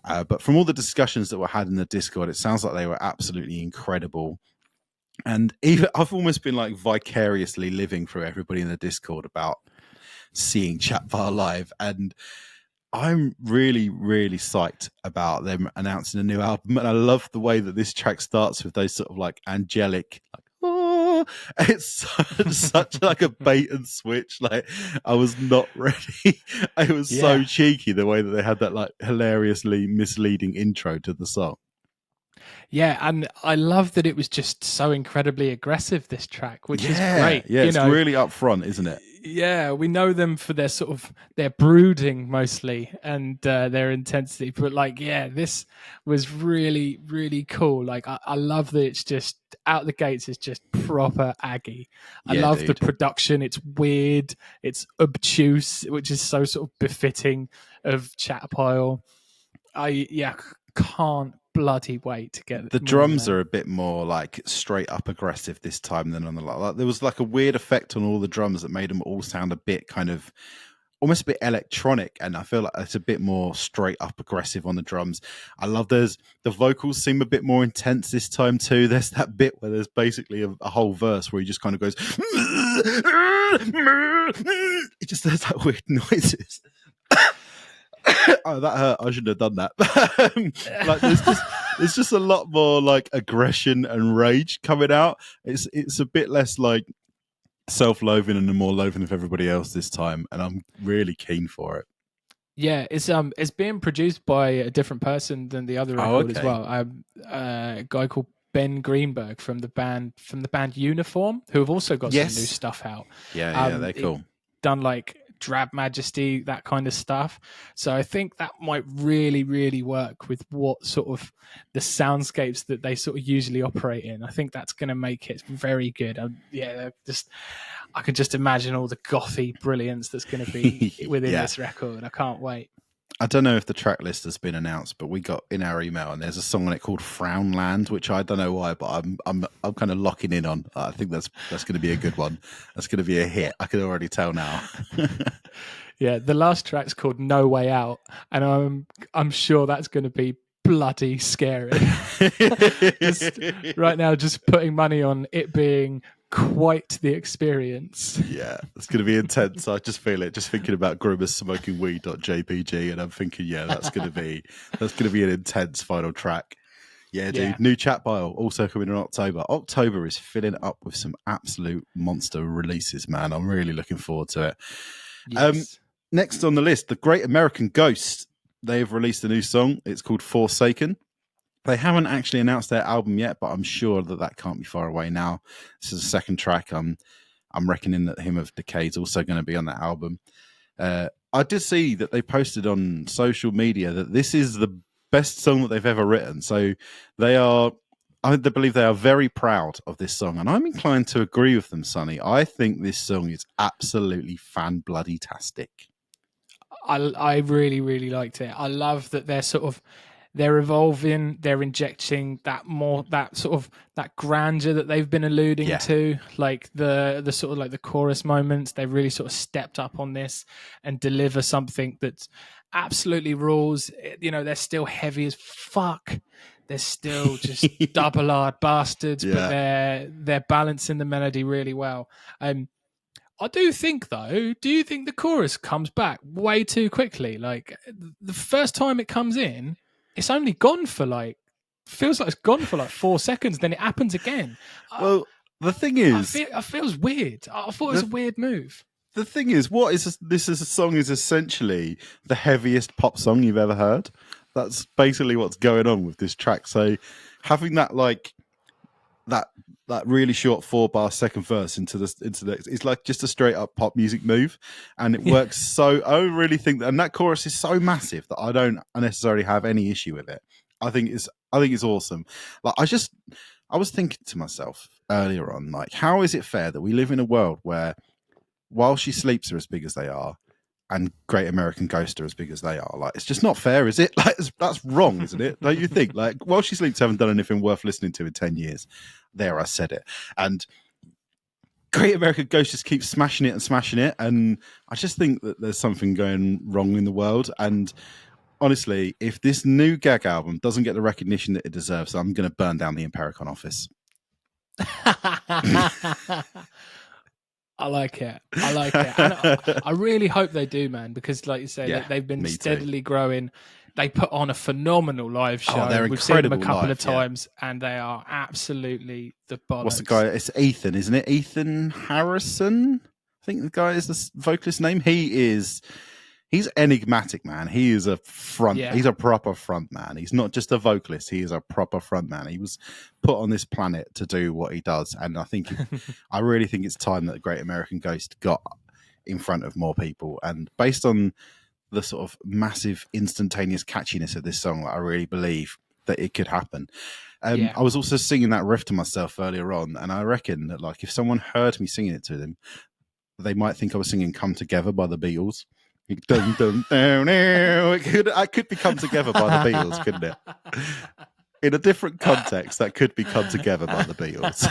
But from all the discussions that were had in the Discord, it sounds like they were absolutely incredible. And even I've almost been like vicariously living through everybody in the Discord about seeing Chatpile live. And I'm really, really psyched about them announcing a new album. And I love the way that this track starts with those sort of like angelic, like, it's such like a bait and switch. Like, I was not ready. It was so cheeky the way that they had that like hilariously misleading intro to the song. Yeah, and I love that it was just so incredibly aggressive, this track, which is great. Yeah, it's really upfront, isn't it? Yeah, we know them for their brooding mostly and their intensity, but like, this was really, really cool. Like, I love that it's just out the gates. It's just proper Aggie. I love the production. It's weird. It's obtuse, which is so sort of befitting of Chatpile. I can't bloody wait to get the drums are a bit more like straight up aggressive this time than on the like there was like a weird effect on all the drums that made them all sound a bit kind of almost a bit electronic, and I feel like it's a bit more straight up aggressive on the drums. I love the vocals seem a bit more intense this time too. There's that bit where there's basically a whole verse where he just kind of goes it just does that weird noises. Oh, that hurt. I shouldn't have done that. Like, there's just a lot more like aggression and rage coming out. It's a bit less like self-loathing and more loathing of everybody else this time, and I'm really keen for it. Yeah, it's being produced by a different person than the other record as well. A guy called Ben Greenberg from the band Uniform, who have also got some new stuff out. Yeah, they're cool. Done like Drab Majesty, that kind of stuff. So I think that might really, really work with what sort of the soundscapes that they sort of usually operate in. I think that's going to make it very good. I can just imagine all the gothy brilliance that's going to be within this record. I can't wait. I don't know if the track list has been announced, but we got in our email and there's a song on it called Frownland, which I don't know why, but I'm kind of locking in on. I think that's going to be a good one. That's going to be a hit. I can already tell now. Yeah, the last track's called No Way Out, and I'm sure that's going to be bloody scary. Right now, just putting money on it being quite the experience. Yeah, it's going to be intense. I just feel it. Just thinking about groomers smoking weed.jpg, and I'm thinking, that's going to be an intense final track. Yeah, dude. Yeah. New chat bio also coming in October. October is filling up with some absolute monster releases, man. I'm really looking forward to it. Yes. Next on the list, the Great American Ghost. They've released a new song. It's called Forsaken. They haven't actually announced their album yet, but I'm sure that can't be far away now. This is the second track. I'm reckoning that Hymn of Decay is also going to be on that album. I did see that they posted on social media that this is the best song that they've ever written. So I believe they are very proud of this song, and I'm inclined to agree with them, Sonny. I think this song is absolutely fan-bloody-tastic. I really, really liked it. I love that they're evolving, they're injecting that grandeur that they've been alluding to, like the sort of like the chorus moments. They've really sort of stepped up on this and deliver something that's absolutely rules. You know, they're still heavy as fuck. They're still just double R bastards, but they're balancing the melody really well. I do think, though, do you think the chorus comes back way too quickly? Like, the first time it comes in, it's only gone for feels like it's gone for 4 seconds, then it happens again. Well, the thing is... It feels weird. I thought it was a weird move. The thing is, this song is essentially the heaviest pop song you've ever heard. That's basically what's going on with this track. So having that, that really short 4-bar second verse into the it's like just a straight up pop music move, and it works. So I really think that, and that chorus is so massive that I don't necessarily have any issue with it. I think it's awesome. Like I was thinking to myself earlier on, like, how is it fair that we live in a world where While She Sleeps are as big as they are and Great American Ghost are as big as they are? Like, it's just not fair, is it? Like, that's wrong, isn't it? Don't you think? Like, While She Sleeps haven't done anything worth listening to in 10 years. There, I said it. And Great American Ghost just keeps smashing it. And I just think that there's something going wrong in the world. And honestly, if this new Gag album doesn't get the recognition that it deserves, I'm going to burn down the Impericon office. I like it. And I really hope they do, man, because like you say, they've been steadily growing. They put on a phenomenal live show. We've seen them a couple of times, and they are absolutely the bollocks. What's the guy? It's Ethan, isn't it? Ethan Harrison? I think the guy is the vocalist name. He's enigmatic, man. He is a front. Yeah. He's a proper front man. He's not just a vocalist. He is a proper front man. He was put on this planet to do what he does. And I really think it's time that the Great American Ghost got in front of more people. And based on the sort of massive instantaneous catchiness of this song, I really believe that it could happen. I was also singing that riff to myself earlier on. And I reckon that, like, if someone heard me singing it to them, they might think I was singing Come Together by the Beatles. Dun, dun, down, it could be Come Together by the Beatles, couldn't it? In a different context, that could be Come Together by the Beatles.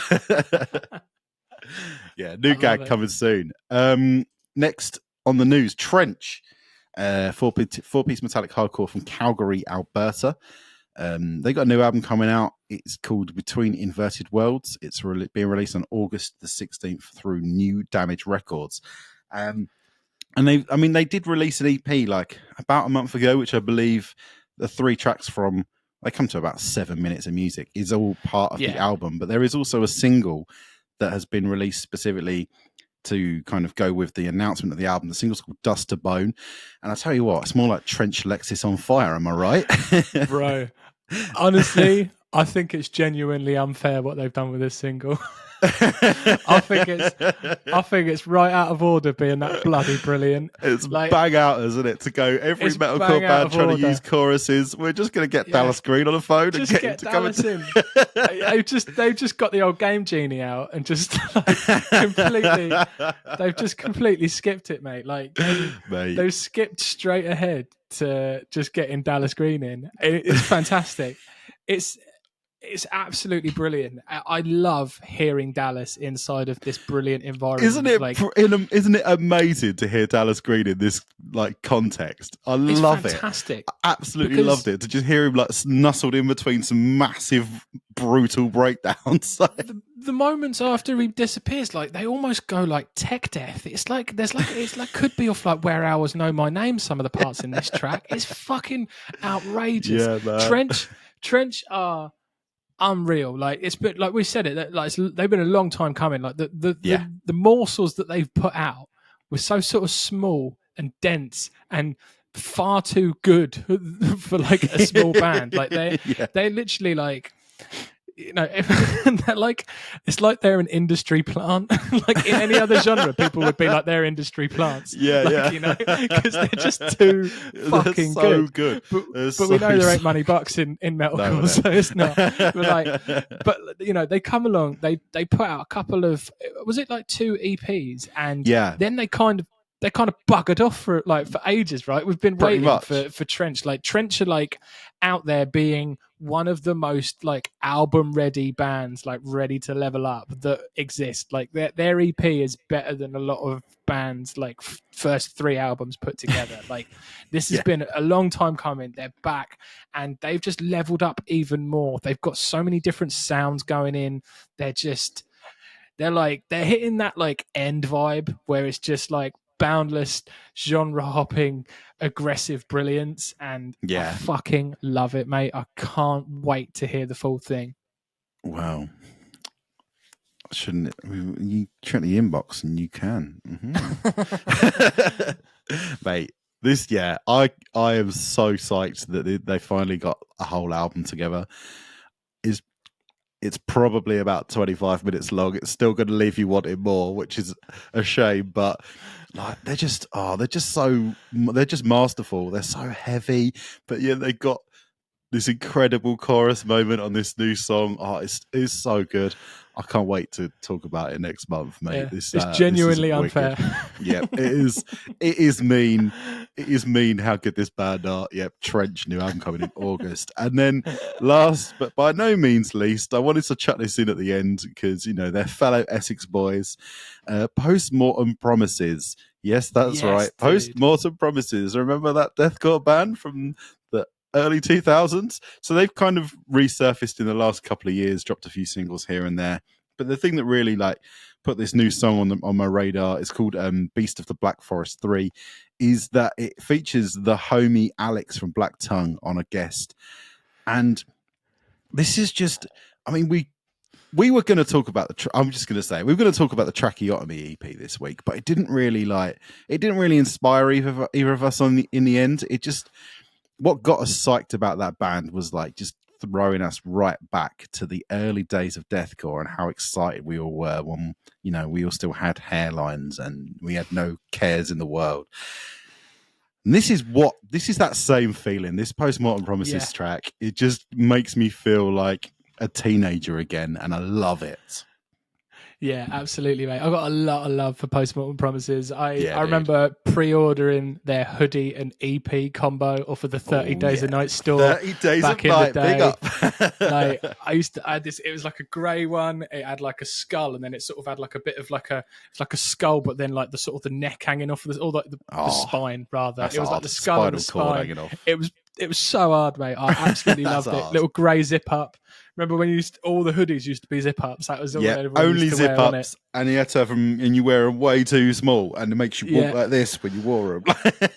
New gag coming soon. Next on the news, Trench, four-piece metallic hardcore from Calgary, Alberta. They got a new album coming out. It's called Between Inverted Worlds. It's being released on August the 16th through New Damage Records. And they did release an EP like about a month ago, which I believe the 3 tracks from, they come to about 7 minutes of music, is all part of the album. But there is also a single that has been released specifically to kind of go with the announcement of the album. The single's called Dust to Bone. And I tell you what, it's more like Trench Lexus on fire, am I right? Bro, honestly, I think it's genuinely unfair what they've done with this single. I think it's right out of order being that bloody brilliant. It's like, bang out, isn't it? To go every metalcore band trying to use choruses. We're just going to get Dallas Green on the phone and get him to Dallas come in. They've just got the old Game Genie out and just completely skipped it, mate. Like they've skipped straight ahead to just getting Dallas Green in. It's fantastic. It's absolutely brilliant. I love hearing Dallas inside of this brilliant environment. Isn't it amazing to hear Dallas Green in this like context? I love fantastic. it. I absolutely loved it to just hear him like nestled in between some massive brutal breakdowns. The moments after he disappears, like they almost go like tech death. It's like could be off like Where Owls Know My Name. Some of the parts in this track, it's fucking outrageous. Yeah, man. Trench are unreal. Like it's been, like we said it, like they've been a long time coming. Like the morsels that they've put out were so sort of small and dense and far too good for like a small band. Like they're literally like, you know, they're like, it's like they're an industry plant. Like in any other genre, people would be like they're industry plants. You know, because they're just too fucking good. But we know there ain't money bucks in metalcore, so it's not. But you know, they come along, they put out a couple of, was it like 2 EPs, and then they kind of buggered off for ages, right? We've been waiting for Trench. Like Trench are like out there being one of the most like album ready bands, like ready to level up that exist. Like their EP is better than a lot of bands like first 3 albums put together. Like this has been a long time coming. They're back and they've just leveled up even more. They've got so many different sounds going in. They're hitting that like end vibe where it's just like boundless genre hopping aggressive brilliance, and I fucking love it, mate. I can't wait to hear the full thing. Wow. Shouldn't it? You check the inbox and you can. Mate, this I am so psyched that they finally got a whole album together. It's probably about 25 minutes long. It's still going to leave you wanting more, which is a shame. But like they're just masterful. They're so heavy, but they got this incredible chorus moment on this new song. Oh, it's so good. I can't wait to talk about it next month, mate. It's genuinely unfair. Yeah, it is. It is mean. It is mean how good this band are. Yep, Trench, new album coming in August. And then last, but by no means least, I wanted to chuck this in at the end because, they're fellow Essex boys. Postmortem Promises. Yes, that's right. Dude. Postmortem Promises. Remember that deathcore band from the early 2000s? So they've kind of resurfaced in the last couple of years, dropped a few singles here and there. But the thing that really put this new song on my radar is called Beast of the Black Forest 3, is that it features the homie Alex from Black Tongue on a guest. And this is just, we were going to talk about I'm just going to say, we were going to talk about the Tracheotomy EP this week, but it didn't really inspire either of us in the end. It just, what got us psyched about that band was just throwing us right back to the early days of deathcore and how excited we all were when, we all still had hairlines and we had no cares in the world. And this is that same feeling. This Postmortem Promises track, it just makes me feel like a teenager again, and I love it. Yeah, absolutely, mate. I've got a lot of love for Postmortem Promises. I remember pre-ordering their hoodie and EP combo off of the 30 Days a Night store 30 Days back of in Night, the day. big up. I had this, it was like a grey one. It had like a skull, and then it sort of had like a bit of like a skull, but then like the sort of the neck hanging off of the spine rather. It was like the skull and the spine. Hanging off. It was so hard, mate. I absolutely loved it. Little grey zip up. Remember when all the hoodies used to be zip ups? That was all only zip ups, and you had to have them, and you wear them way too small, and it makes you walk like this when you wore them.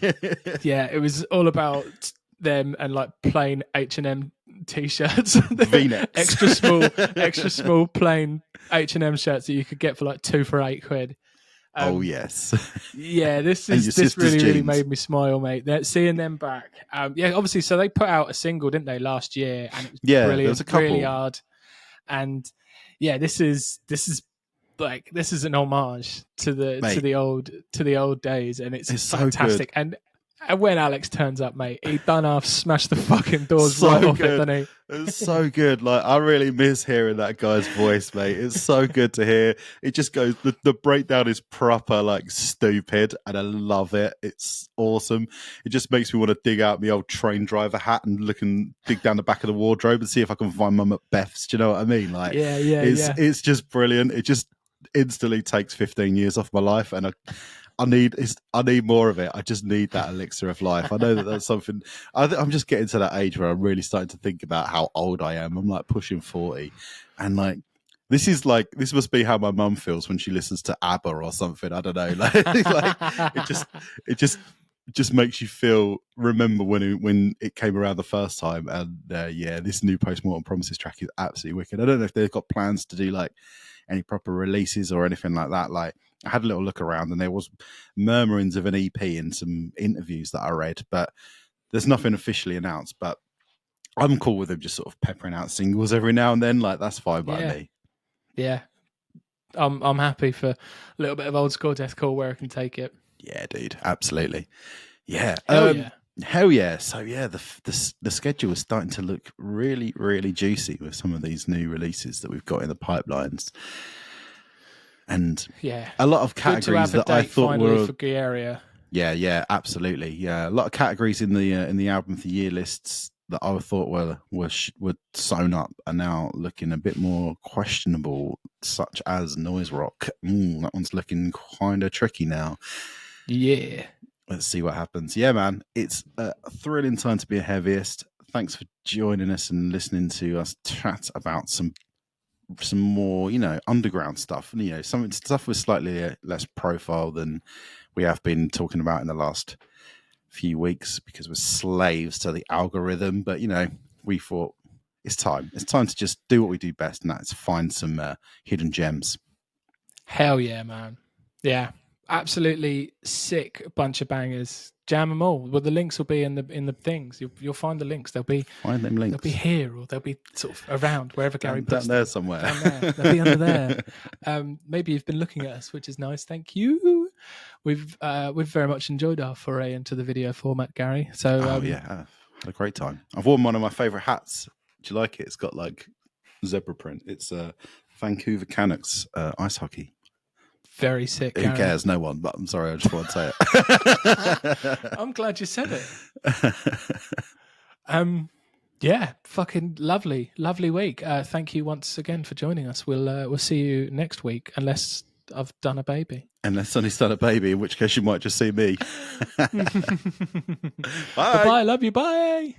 It was all about them and like plain H&M t-shirts, V-necks, extra small plain H&M shirts that you could get for like £2 for £8. Oh yes. Yeah, this And your this really sister's jeans. made me smile, mate. Seeing them back. Yeah, obviously. So they put out a single, didn't they, last year, and it was Yeah, brilliant, there was a couple. really hard. And yeah, this is an homage to the old days, and it's so fantastic. good. And when Alex turns up, mate, he done half smashed the fucking doors So right off it, good. doesn't he? It's so good. Like, I really miss hearing that guy's voice, mate. It's so good to hear. It just goes, the breakdown is proper, like, stupid, and I love it. It's awesome. It just makes me want to dig out my old train driver hat and dig down the back of the wardrobe and see if I can find Mum at Beth's. Do you know what I mean? Like, it's just brilliant. It just instantly takes 15 years off my life, and I need more of it. I just need that elixir of life. I know that's something. I'm just getting to that age where I'm really starting to think about how old I am. I'm like pushing 40, and like this must be how my mum feels when she listens to ABBA or something. I don't know. Like it just makes you remember when it came around the first time. And this new Postmortem Promises track is absolutely wicked. I don't know if they've got plans to do like any proper releases or anything like that. Like, I had a little look around and there was murmurings of an EP and some interviews that I read, but there's nothing officially announced. But I'm cool with them just sort of peppering out singles every now and then. Like, that's fine by me. Yeah. I'm happy for a little bit of old school deathcore where I can take it. Yeah, dude. Absolutely. Yeah. Hell yeah. So yeah, the schedule is starting to look really, really juicy with some of these new releases that we've got in the pipelines. And a lot of categories that I thought were for Gaerea. Yeah, absolutely. Yeah, a lot of categories in the album of the year lists that I thought were sewn up are now looking a bit more questionable, such as noise rock. That one's looking kind of tricky now. Yeah. Let's see what happens. Yeah, man, it's a thrilling time to be a heavyist. Thanks for joining us and listening to us chat about some more, underground stuff. Some stuff with slightly less profile than we have been talking about in the last few weeks because we're slaves to the algorithm. But, we thought it's time. It's time to just do what we do best, and that's find some hidden gems. Hell yeah, man. Yeah. Absolutely sick bunch of bangers. Jam them all. Well, the links will be in the things. You'll find the links. Find them links. They'll be here, or they'll be sort of around wherever Gary puts down there somewhere. Down there. They'll be under there. Maybe you've been looking at us, which is nice. Thank you. We've very much enjoyed our foray into the video format, Gary. So I've had a great time. I've worn one of my favourite hats. Do you like it? It's got like zebra print. It's Vancouver Canucks ice hockey. Very sick. Who cares? No one. But I'm sorry, I just want to say it. I'm glad you said it. Yeah, fucking lovely week. Thank you once again for joining us. We'll see you next week, unless I've done a baby. Unless Sonny's done a baby, in which case you might just see me. Bye. Bye. Love you. Bye.